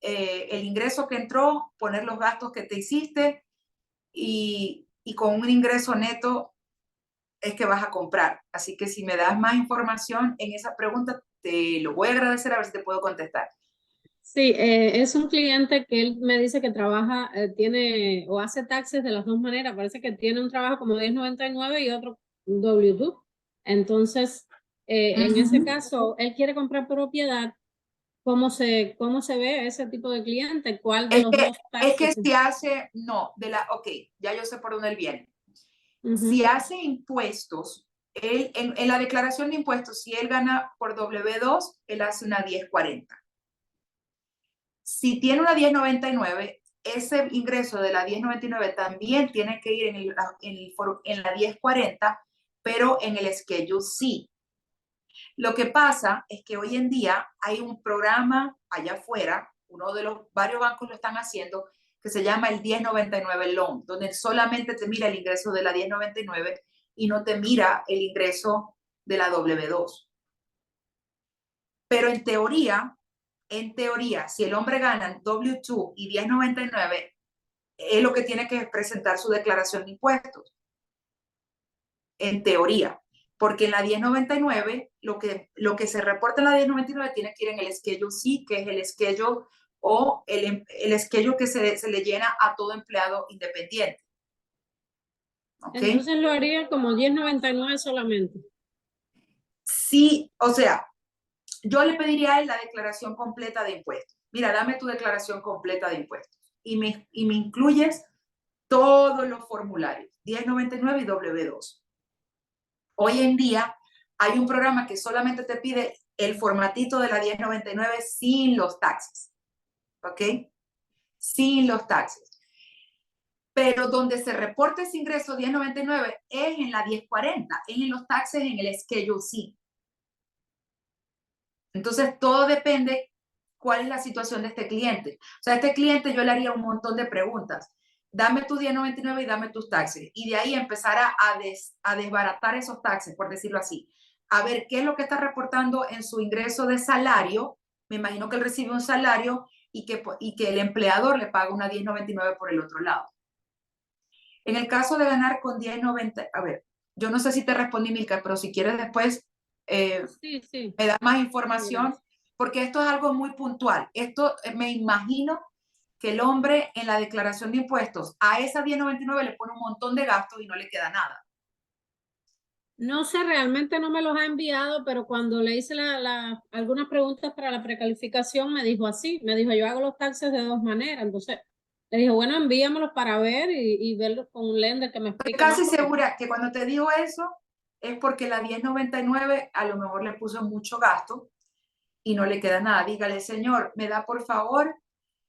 el ingreso que entró, poner los gastos que te hiciste y con un ingreso neto es que vas a comprar. Así que si me das más información en esa pregunta, te lo voy a agradecer a ver si te puedo contestar. Sí, es un cliente que él me dice que trabaja, tiene o hace taxes de las dos maneras. Parece que tiene un trabajo como 1099 y otro W2. Entonces, en ese caso, él quiere comprar propiedad. Cómo se ve ese tipo de cliente? ¿Cuál de los dos Es que taxes? si hace, no, ok, ya yo sé por dónde él viene. Si Ujú. hace impuestos, él, en la declaración de impuestos, si él gana por W2, él hace una 1040. Si tiene una 1099, ese ingreso de la 1099 también tiene que ir en la 1040, pero en el Schedule C. Lo que pasa es que hoy en día hay un programa allá afuera, uno de los varios bancos lo están haciendo, que se llama el 1099 Loan, donde solamente te mira el ingreso de la 1099 y no te mira el ingreso de la W2. Pero en teoría, si el hombre gana W2 y 1099, es lo que tiene que presentar su declaración de impuestos. En teoría. Porque en la 1099, lo que se reporta en la 1099 tiene que ir en el Schedule C, que es el schedule o el schedule que se le llena a todo empleado independiente. ¿Ok? Entonces lo haría como 1099 solamente. Sí, o sea, yo le pediría a él la declaración completa de impuestos. Mira, dame tu declaración completa de impuestos y me incluyes todos los formularios, 1099 y W2. Hoy en día hay un programa que solamente te pide el formatito de la 1099 sin los taxes, ¿ok? Sin los taxes. Pero donde se reporta ese ingreso 1099 es en la 1040, es en los taxes en el Schedule C. Entonces, todo depende cuál es la situación de este cliente. O sea, a este cliente yo le haría un montón de preguntas. Dame tu 1099 y dame tus taxes. Y de ahí empezar a desbaratar esos taxes, por decirlo así. A ver qué es lo que está reportando en su ingreso de salario. Me imagino que él recibe un salario y que el empleador le paga una 1099 por el otro lado. En el caso de ganar con 1090, a ver, yo no sé si te respondí, Milka, pero si quieres después Sí, sí. me da más Sí, información, gracias. porque esto es algo muy puntual. Esto me imagino que el hombre en la declaración de impuestos a esa 1099 le pone un montón de gastos y no le queda nada. No sé, realmente no me los ha enviado, pero cuando le hice algunas preguntas para la precalificación, me dijo así, me dijo, yo hago los taxes de dos maneras. Entonces, le dije, bueno, envíamelos para ver y verlos con un lender que me Estoy explique más, casi porque segura que cuando te digo eso es porque la 1099 a lo mejor le puso mucho gasto y no le queda nada. Dígale, señor, me da por favor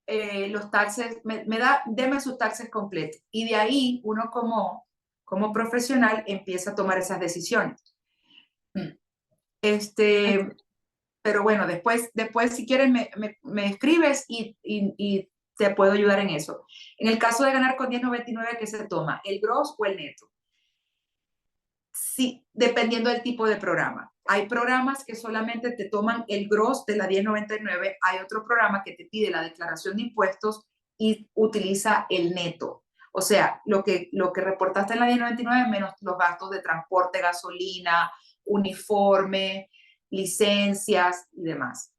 los taxes, deme sus taxes completos. Y de ahí uno como profesional empieza a tomar esas decisiones. Este, pero bueno, después si quieres me escribes y te puedo ayudar en eso. En el caso de ganar con 1099, ¿qué se toma? ¿El gross o el neto? Sí, dependiendo del tipo de programa. Hay programas que solamente te toman el gross de la 1099, hay otro programa que te pide la declaración de impuestos y utiliza el neto. O sea, lo que reportaste en la 1099 menos los gastos de transporte, gasolina, uniforme, licencias y demás.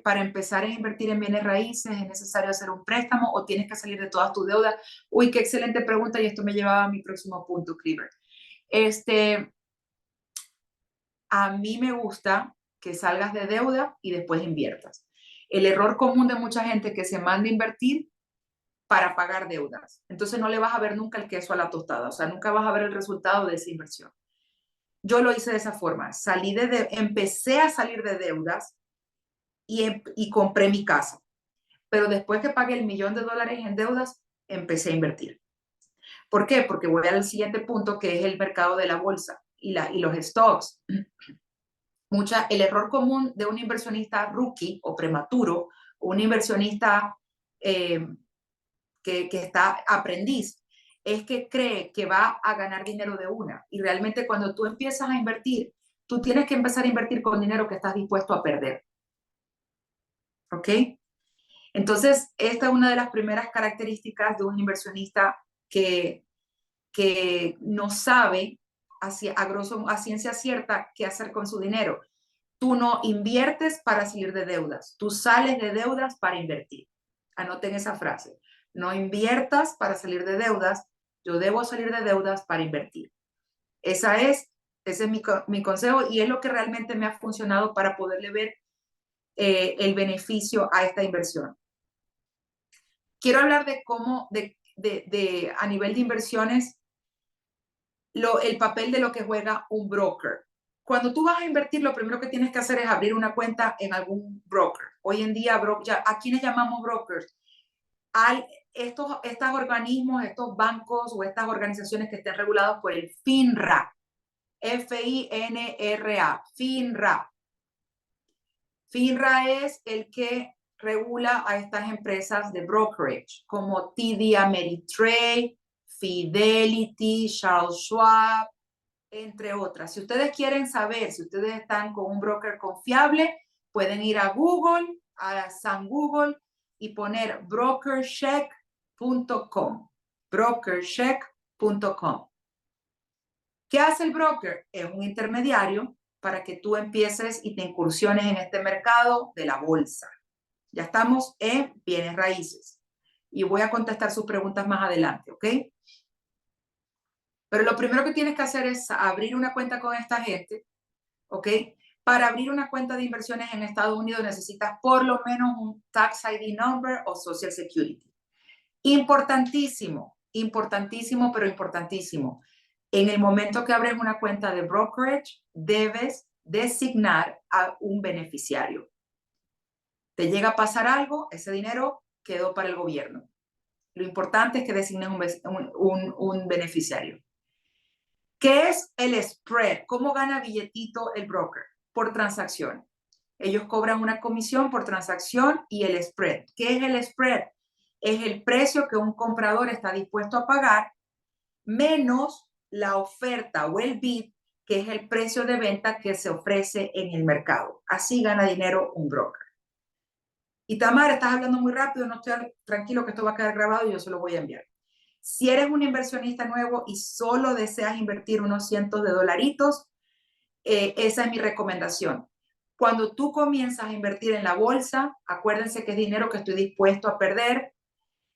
Para empezar a invertir en bienes raíces, ¿es necesario hacer un préstamo o tienes que salir de todas tus deudas? Uy, qué excelente pregunta y esto me llevaba a mi próximo punto, Cliver. A mí me gusta que salgas de deuda y después inviertas. El error común de mucha gente es que se manda a invertir para pagar deudas. Entonces no le vas a ver nunca el queso a la tostada, o sea, nunca vas a ver el resultado de esa inversión. Yo lo hice de esa forma, empecé a salir de deudas y compré mi casa. pero después que pagué $1 millón en deudas, empecé a invertir. ¿Por qué? Porque voy al siguiente punto, que es el mercado de la bolsa y los stocks. El error común de un inversionista rookie o prematuro, o un inversionista que está aprendiz, es que cree que va a ganar dinero de una. Y realmente cuando tú empiezas a invertir, tú tienes que empezar a invertir con dinero que estás dispuesto a perder. ¿Ok? Entonces, esta es una de las primeras características de un inversionista que no sabe a ciencia cierta qué hacer con su dinero. Tú no inviertes para salir de deudas, tú sales de deudas para invertir. Anoten esa frase. No inviertas para salir de deudas, yo debo salir de deudas para invertir. Ese es mi consejo y es lo que realmente me ha funcionado para poderle ver el beneficio a esta inversión. Quiero hablar de cómo, a nivel de inversiones, el papel de lo que juega un broker. Cuando tú vas a invertir, lo primero que tienes que hacer es abrir una cuenta en algún broker. Hoy en día, ¿a quiénes llamamos brokers? Estos organismos, estos bancos o estas organizaciones que estén regulados por el FINRA. FINRA. FINRA. FINRA es el que regula a estas empresas de brokerage, como TD Ameritrade, Fidelity, Charles Schwab, entre otras. Si ustedes quieren saber si ustedes están con un broker confiable, pueden ir a Google, a San Google, y poner brokercheck.com. Brokercheck.com. ¿Qué hace el broker? Es un intermediario para que tú empieces y te incursiones en este mercado de la bolsa. Ya estamos en bienes raíces. Y voy a contestar sus preguntas más adelante, ¿ok? Pero lo primero que tienes que hacer es abrir una cuenta con esta gente, ¿ok? Para abrir una cuenta de inversiones en Estados Unidos necesitas por lo menos un Tax ID Number o Social Security. Importantísimo, importantísimo, pero importantísimo. En el momento que abres una cuenta de brokerage, debes designar a un beneficiario. Te llega a pasar algo, ese dinero quedó para el gobierno. Lo importante es que designes un beneficiario. ¿Qué es el spread? ¿Cómo gana billetito el broker? Por transacción. Ellos cobran una comisión por transacción y el spread. ¿Qué es el spread? Es el precio que un comprador está dispuesto a pagar menos la oferta o el bid, que es el precio de venta que se ofrece en el mercado. Así gana dinero un broker. Y Tamara, estás hablando muy rápido, no estoy tranquilo que esto va a quedar grabado y yo se lo voy a enviar. Si eres un inversionista nuevo y solo deseas invertir unos cientos de dolaritos, esa es mi recomendación. Cuando tú comienzas a invertir en la bolsa, acuérdense que es dinero que estoy dispuesto a perder.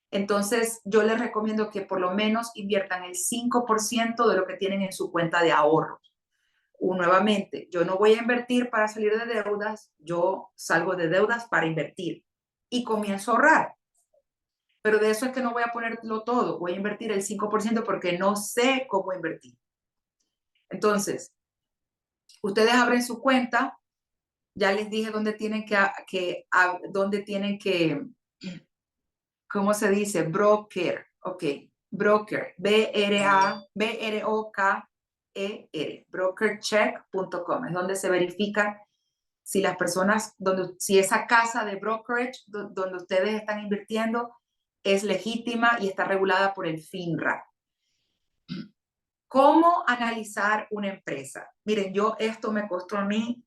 Entonces, yo les recomiendo que por lo menos inviertan el 5% de lo que tienen en su cuenta de ahorros. Nuevamente, yo no voy a invertir para salir de deudas, yo salgo de deudas para invertir y comienzo a ahorrar. Pero de eso es que no voy a ponerlo todo, voy a invertir el 5% porque no sé cómo invertir. Entonces, ustedes abren su cuenta, ya les dije dónde tienen que, ¿cómo se dice? Broker, ok, broker, B-R-O-K-E-R, brokercheck.com, es donde se verifica si las personas, si esa casa de brokerage donde ustedes están invirtiendo es legítima y está regulada por el FINRA. ¿Cómo analizar una empresa? Miren, esto me costó a mí.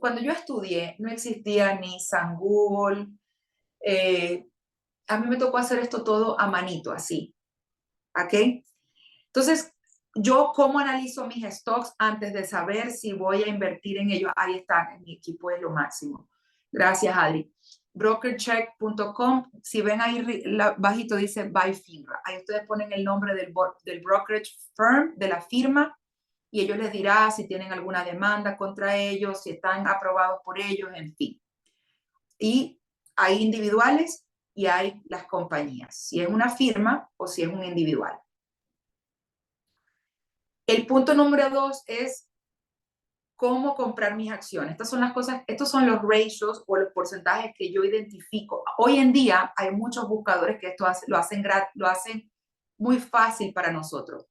Cuando yo estudié, no existía ni San Google. A mí me tocó hacer esto todo a manito, así. ¿Ok? Entonces, ¿cómo analizo mis stocks antes de saber si voy a invertir en ellos? Ahí está, en mi equipo es lo máximo. Gracias, Adri. Brokercheck.com, si ven ahí bajito dice By FINRA. Ahí ustedes ponen el nombre del brokerage firm, de la firma, y ellos les dirá si tienen alguna demanda contra ellos, si están aprobados por ellos, en fin. Y hay individuales y hay las compañías, si es una firma o si es un individual. El punto número 2 es cómo comprar mis acciones. Estas son las cosas, estos son los ratios o los porcentajes que yo identifico. Hoy en día hay muchos buscadores que esto lo hacen muy fácil para nosotros.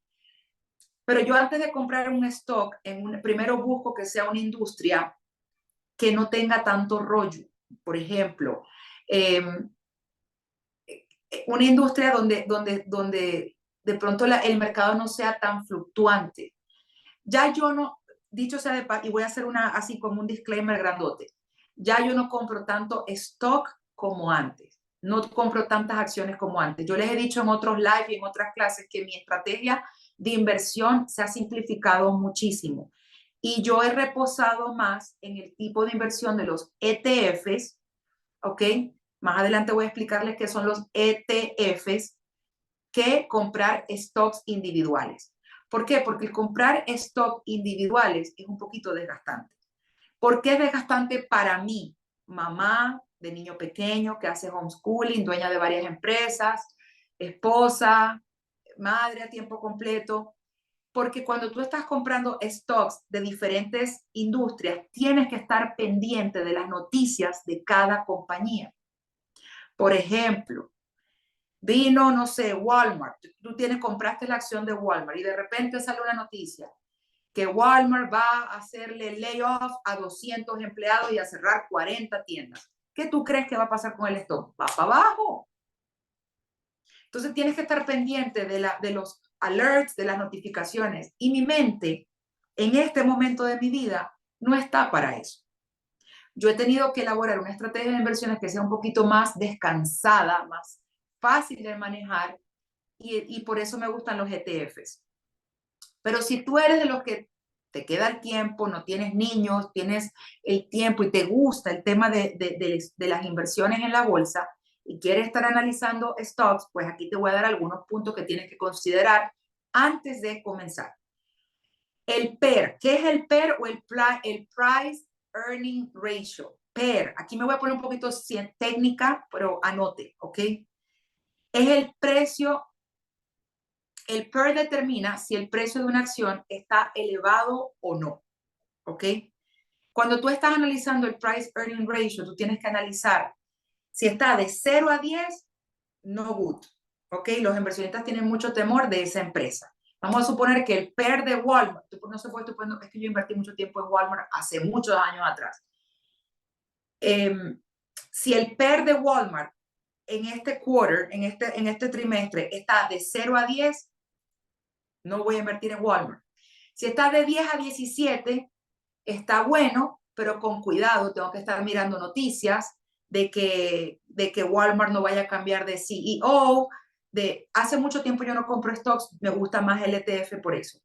Pero yo antes de comprar un stock, primero busco que sea una industria que no tenga tanto rollo. Por ejemplo, una industria donde de pronto el mercado no sea tan fluctuante. Ya yo no, dicho sea de paso, y voy a hacer así como un disclaimer grandote, ya yo no compro tanto stock como antes, no compro tantas acciones como antes. Yo les he dicho en otros live y en otras clases que mi estrategia de inversión se ha simplificado muchísimo y yo he reposado más en el tipo de inversión de los ETFs, ¿ok? Más adelante voy a explicarles qué son los ETFs, que comprar stocks individuales. ¿Por qué? Porque el comprar stocks individuales es un poquito desgastante. ¿Por qué es desgastante para mí, mamá de niño pequeño que hace homeschooling, dueña de varias empresas, esposa, madre a tiempo completo? Porque cuando tú estás comprando stocks de diferentes industrias, tienes que estar pendiente de las noticias de cada compañía. Por ejemplo, vino, no sé, Walmart. Tú compraste la acción de Walmart y de repente sale una noticia que Walmart va a hacerle layoff a 200 empleados y a cerrar 40 tiendas. ¿Qué tú crees que va a pasar con el stock? Va para abajo. Entonces tienes que estar pendiente de los alerts, de las notificaciones. Y mi mente, en este momento de mi vida, no está para eso. Yo he tenido que elaborar una estrategia de inversiones que sea un poquito más descansada, más fácil de manejar, y por eso me gustan los ETFs. Pero si tú eres de los que te queda el tiempo, no tienes niños, tienes el tiempo y te gusta el tema de las inversiones en la bolsa y quieres estar analizando stocks, pues aquí te voy a dar algunos puntos que tienes que considerar antes de comenzar. El PER, ¿qué es el PER o el Price Earning Ratio? PER, aquí me voy a poner un poquito técnica, pero anote, ¿ok? Es el precio. El PER determina si el precio de una acción está elevado o no, ¿ok? Cuando tú estás analizando el Price Earning Ratio, tú tienes que analizar si está de 0 a 10, no good, ¿ok? Los inversionistas tienen mucho temor de esa empresa. Vamos a suponer que el PER de Walmart, no se puede, es que yo invertí mucho tiempo en Walmart hace muchos años atrás. Si el PER de Walmart en este quarter, en este trimestre, está de 0 a 10, no voy a invertir en Walmart. Si está de 10 a 17, está bueno, pero con cuidado, tengo que estar mirando noticias de que Walmart no vaya a cambiar de CEO. Hace mucho tiempo yo no compro stocks, me gusta más el ETF por eso.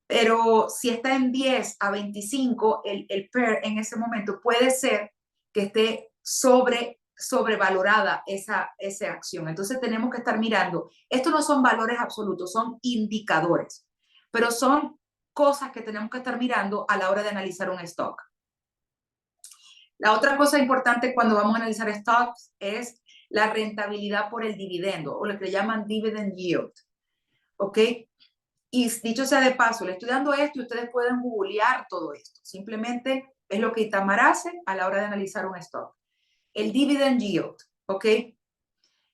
Pero si está en 10 a 25, el PER en ese momento puede ser que esté sobrevalorada esa acción. Entonces tenemos que estar mirando. Estos no son valores absolutos, son indicadores, pero son cosas que tenemos que estar mirando a la hora de analizar un stock. La otra cosa importante cuando vamos a analizar stocks es la rentabilidad por el dividendo, o lo que le llaman dividend yield. ¿Ok? Y dicho sea de paso, le estoy dando esto y ustedes pueden googlear todo esto. Simplemente es lo que Itamar hace a la hora de analizar un stock. El dividend yield, ¿ok?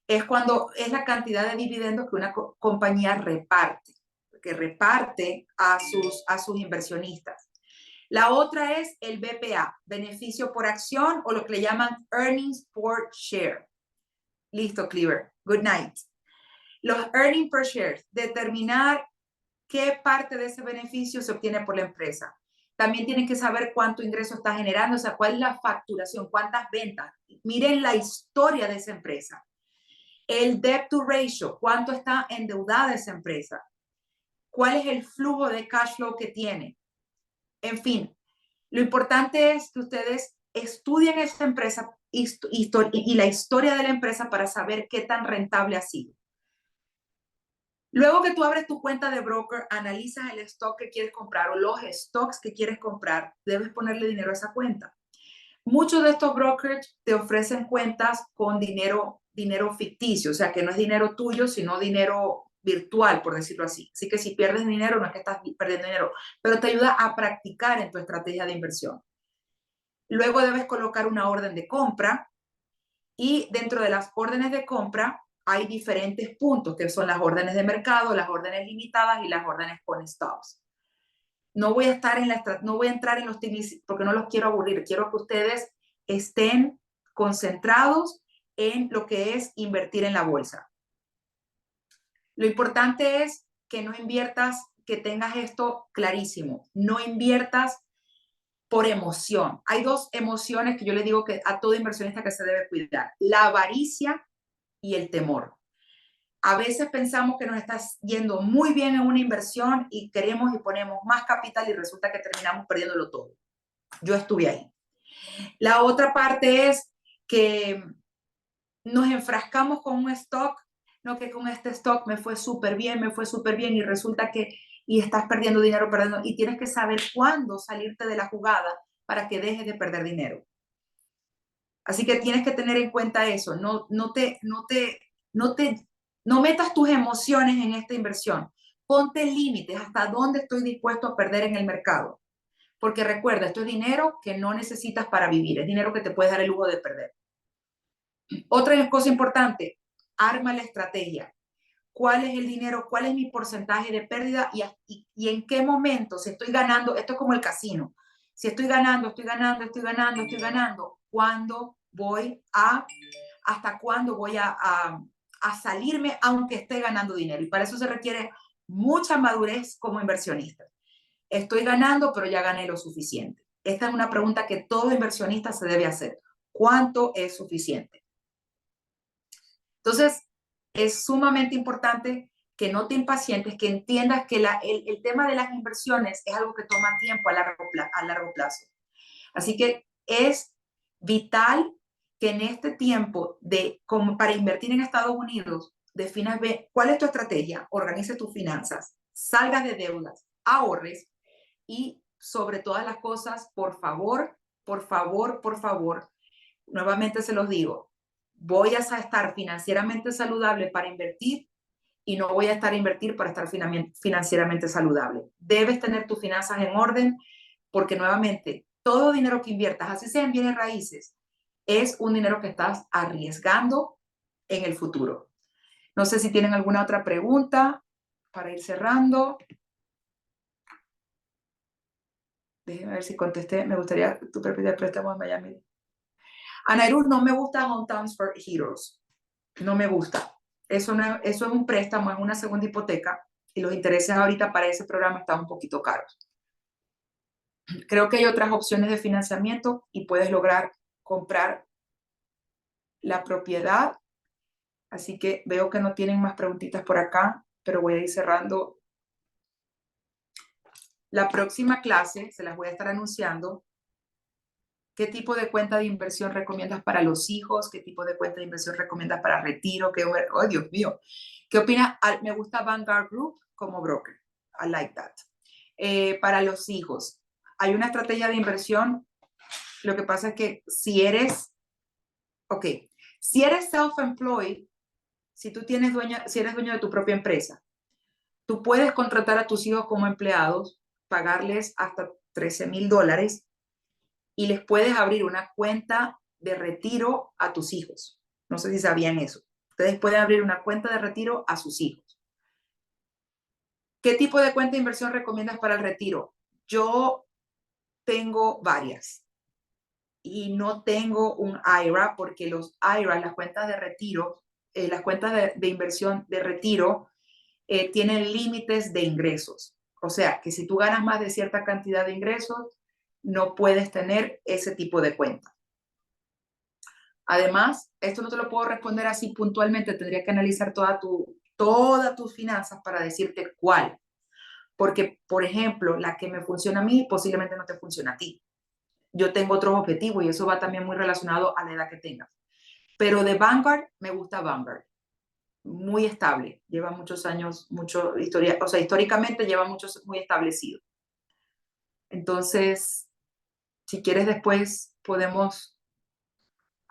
Es la cantidad de dividendos que una compañía reparte, que reparte a sus inversionistas. La otra es el BPA, beneficio por acción, o lo que le llaman earnings per share. Listo, Cleaver. Good night. Los earnings per share, determinar qué parte de ese beneficio se obtiene por la empresa. También tienen que saber cuánto ingreso está generando, o sea, cuál es la facturación, cuántas ventas. Miren la historia de esa empresa. El debt to ratio, cuánto está endeudada esa empresa. ¿Cuál es el flujo de cash flow que tiene? En fin, lo importante es que ustedes estudien esta empresa y la historia de la empresa para saber qué tan rentable ha sido. Luego que tú abres tu cuenta de broker, analizas el stock que quieres comprar o los stocks que quieres comprar, debes ponerle dinero a esa cuenta. Muchos de estos brokers te ofrecen cuentas con dinero ficticio, o sea, que no es dinero tuyo, sino dinero virtual, por decirlo así. Así que si pierdes dinero, no es que estás perdiendo dinero, pero te ayuda a practicar en tu estrategia de inversión. Luego debes colocar una orden de compra y dentro de las órdenes de compra hay diferentes puntos, que son las órdenes de mercado, las órdenes limitadas y las órdenes con stops. No voy a entrar en los tips porque no los quiero aburrir. Quiero que ustedes estén concentrados en lo que es invertir en la bolsa. Lo importante es que no inviertas, que tengas esto clarísimo. No inviertas por emoción. Hay dos emociones que yo le digo que a todo inversionista que se debe cuidar: la avaricia y el temor. A veces pensamos que nos está yendo muy bien en una inversión y queremos y ponemos más capital y resulta que terminamos perdiéndolo todo. Yo estuve ahí. La otra parte es que nos enfrascamos con un stock, no, que con este stock me fue súper bien y resulta que y estás perdiendo dinero, y tienes que saber cuándo salirte de la jugada para que dejes de perder dinero. Así que tienes que tener en cuenta eso, no metas tus emociones en esta inversión. Ponte límites, hasta dónde estoy dispuesto a perder en el mercado. Porque recuerda, esto es dinero que no necesitas para vivir, es dinero que te puedes dar el lujo de perder. Otra cosa importante, arma la estrategia. ¿Cuál es el dinero? ¿Cuál es mi porcentaje de pérdida? Y en qué momento, si estoy ganando, esto es como el casino. Si estoy ganando, ¿cuándo voy hasta cuándo voy a salirme aunque esté ganando dinero? Y para eso se requiere mucha madurez como inversionista. Estoy ganando, pero ya gané lo suficiente. Esta es una pregunta que todo inversionista se debe hacer. ¿Cuánto es suficiente? Entonces, es sumamente importante que no te impacientes, que entiendas que el tema de las inversiones es algo que toma tiempo a largo plazo. Así que es vital que en este tiempo como para invertir en Estados Unidos, definas cuál es tu estrategia, organices tus finanzas, salgas de deudas, ahorres y sobre todas las cosas, por favor, nuevamente se los digo, voy a estar financieramente saludable para invertir y no voy a estar a invertir para estar financieramente saludable. Debes tener tus finanzas en orden porque nuevamente todo dinero que inviertas, así sea en bienes raíces, es un dinero que estás arriesgando en el futuro. No sé si tienen alguna otra pregunta para ir cerrando. Déjenme ver si contesté. Me gustaría tu propiedad de préstamo en Miami. Anairus, no me gusta Hometowns for Heroes. No me gusta. Eso es un préstamo, es una segunda hipoteca y los intereses ahorita para ese programa están un poquito caros. Creo que hay otras opciones de financiamiento y puedes lograr comprar la propiedad. Así que veo que no tienen más preguntitas por acá, pero voy a ir cerrando. La próxima clase se las voy a estar anunciando. ¿Qué tipo de cuenta de inversión recomiendas para los hijos? ¿Qué tipo de cuenta de inversión recomiendas para retiro? Oh, Dios mío. ¿Qué opina? Me gusta Vanguard Group como broker. I like that. Para los hijos, hay una estrategia de inversión. Lo que pasa es que si eres self-employed, si eres dueño de tu propia empresa, tú puedes contratar a tus hijos como empleados, pagarles hasta $13,000 y les puedes abrir una cuenta de retiro a tus hijos. No sé si sabían eso. Ustedes pueden abrir una cuenta de retiro a sus hijos. ¿Qué tipo de cuenta de inversión recomiendas para el retiro? Yo tengo varias y no tengo un IRA porque los IRA, las cuentas de retiro, las cuentas de inversión de retiro tienen límites de ingresos. O sea, que si tú ganas más de cierta cantidad de ingresos, no puedes tener ese tipo de cuenta. Además, esto no te lo puedo responder así puntualmente, tendría que analizar todas tus finanzas para decirte cuál. Porque, por ejemplo, la que me funciona a mí posiblemente no te funciona a ti. Yo tengo otros objetivos y eso va también muy relacionado a la edad que tengas. Pero de Vanguard, me gusta Vanguard. Muy estable, lleva muchos años, históricamente lleva muchos muy establecido. Entonces, si quieres después podemos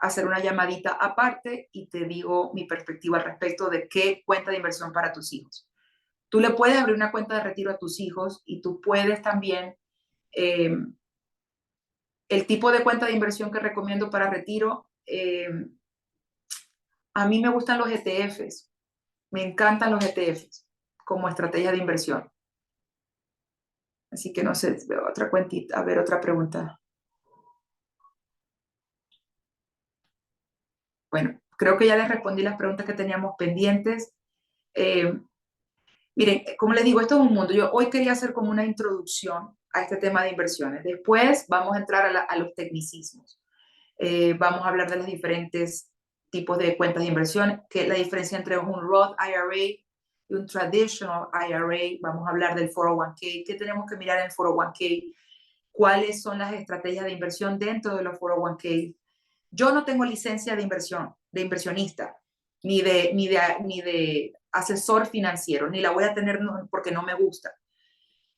hacer una llamadita aparte y te digo mi perspectiva al respecto de qué cuenta de inversión para tus hijos. Tú le puedes abrir una cuenta de retiro a tus hijos y tú puedes también, el tipo de cuenta de inversión que recomiendo para retiro, a mí me gustan los ETFs, me encantan los ETFs como estrategia de inversión. Así que no sé, veo otra cuentita, a ver, otra pregunta. Bueno, creo que ya les respondí las preguntas que teníamos pendientes. Miren, como les digo, esto es un mundo. Yo hoy quería hacer como una introducción a este tema de inversiones. Después vamos a entrar a los tecnicismos. Vamos a hablar de los diferentes tipos de cuentas de inversión, que la diferencia entre un Roth IRA y un Traditional IRA. Vamos a hablar del 401k, qué tenemos que mirar en el 401k, cuáles son las estrategias de inversión dentro de los 401k. Yo no tengo licencia de inversión, de inversionista, ni de asesor financiero, ni la voy a tener porque no me gusta.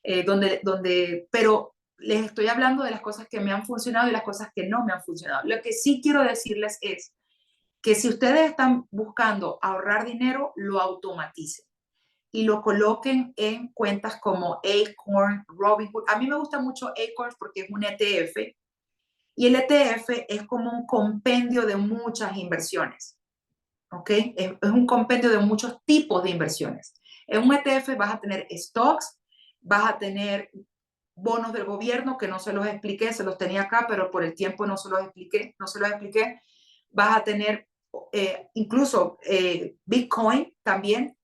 Pero les estoy hablando de las cosas que me han funcionado y las cosas que no me han funcionado. Lo que sí quiero decirles es que si ustedes están buscando ahorrar dinero, lo automaticen y lo coloquen en cuentas como Acorn, Robinhood. A mí me gusta mucho Acorn porque es un ETF y el ETF es como un compendio de muchas inversiones. ¿Ok? Es un compendio de muchos tipos de inversiones. En un ETF vas a tener stocks, vas a tener bonos del gobierno, que no se los expliqué, se los tenía acá, pero por el tiempo no se los expliqué. Vas a tener incluso Bitcoin también,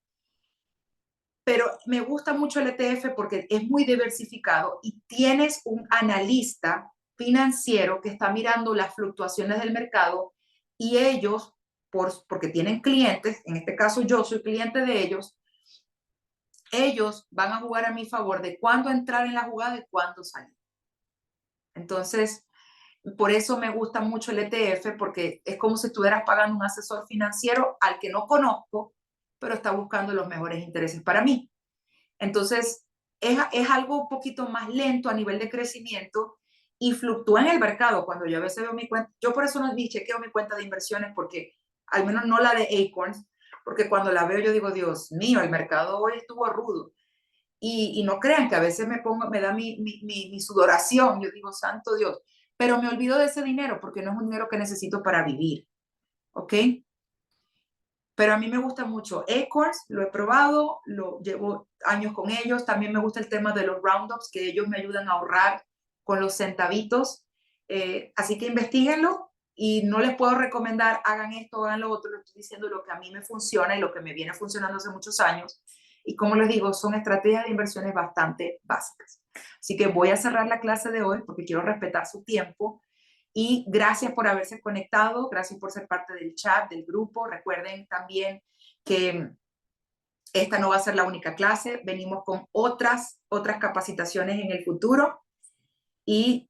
pero me gusta mucho el ETF porque es muy diversificado y tienes un analista financiero que está mirando las fluctuaciones del mercado y ellos, porque tienen clientes, en este caso yo soy cliente de ellos van a jugar a mi favor de cuándo entrar en la jugada y cuándo salir. Entonces, por eso me gusta mucho el ETF, porque es como si estuvieras pagando un asesor financiero al que no conozco, pero está buscando los mejores intereses para mí. Entonces, es algo un poquito más lento a nivel de crecimiento y fluctúa en el mercado. Cuando yo a veces veo mi cuenta, yo por eso no ni chequeo mi cuenta de inversiones, porque al menos no la de Acorns, porque cuando la veo yo digo, Dios mío, el mercado hoy estuvo rudo. Y no crean que a veces me da mi sudoración, yo digo, santo Dios, pero me olvido de ese dinero porque no es un dinero que necesito para vivir, ¿ok? Pero a mí me gusta mucho Acorns, lo he probado, lo llevo años con ellos. También me gusta el tema de los roundups, que ellos me ayudan a ahorrar con los centavitos. Así que investiguenlo y no les puedo recomendar hagan esto, hagan lo otro. Les estoy diciendo lo que a mí me funciona y lo que me viene funcionando hace muchos años. Y como les digo, son estrategias de inversiones bastante básicas. Así que voy a cerrar la clase de hoy porque quiero respetar su tiempo. Y gracias por haberse conectado, gracias por ser parte del chat, del grupo. Recuerden también que esta no va a ser la única clase, venimos con otras capacitaciones en el futuro y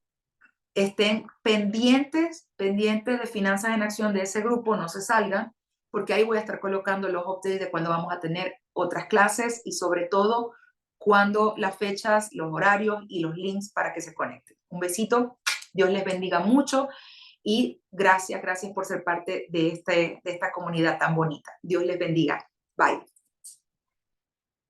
estén pendientes de Finanzas en Acción de ese grupo, no se salgan, porque ahí voy a estar colocando los updates de cuando vamos a tener otras clases y sobre todo cuando las fechas, los horarios y los links para que se conecten. Un besito. Dios les bendiga mucho y gracias por ser parte de esta comunidad tan bonita. Dios les bendiga. Bye.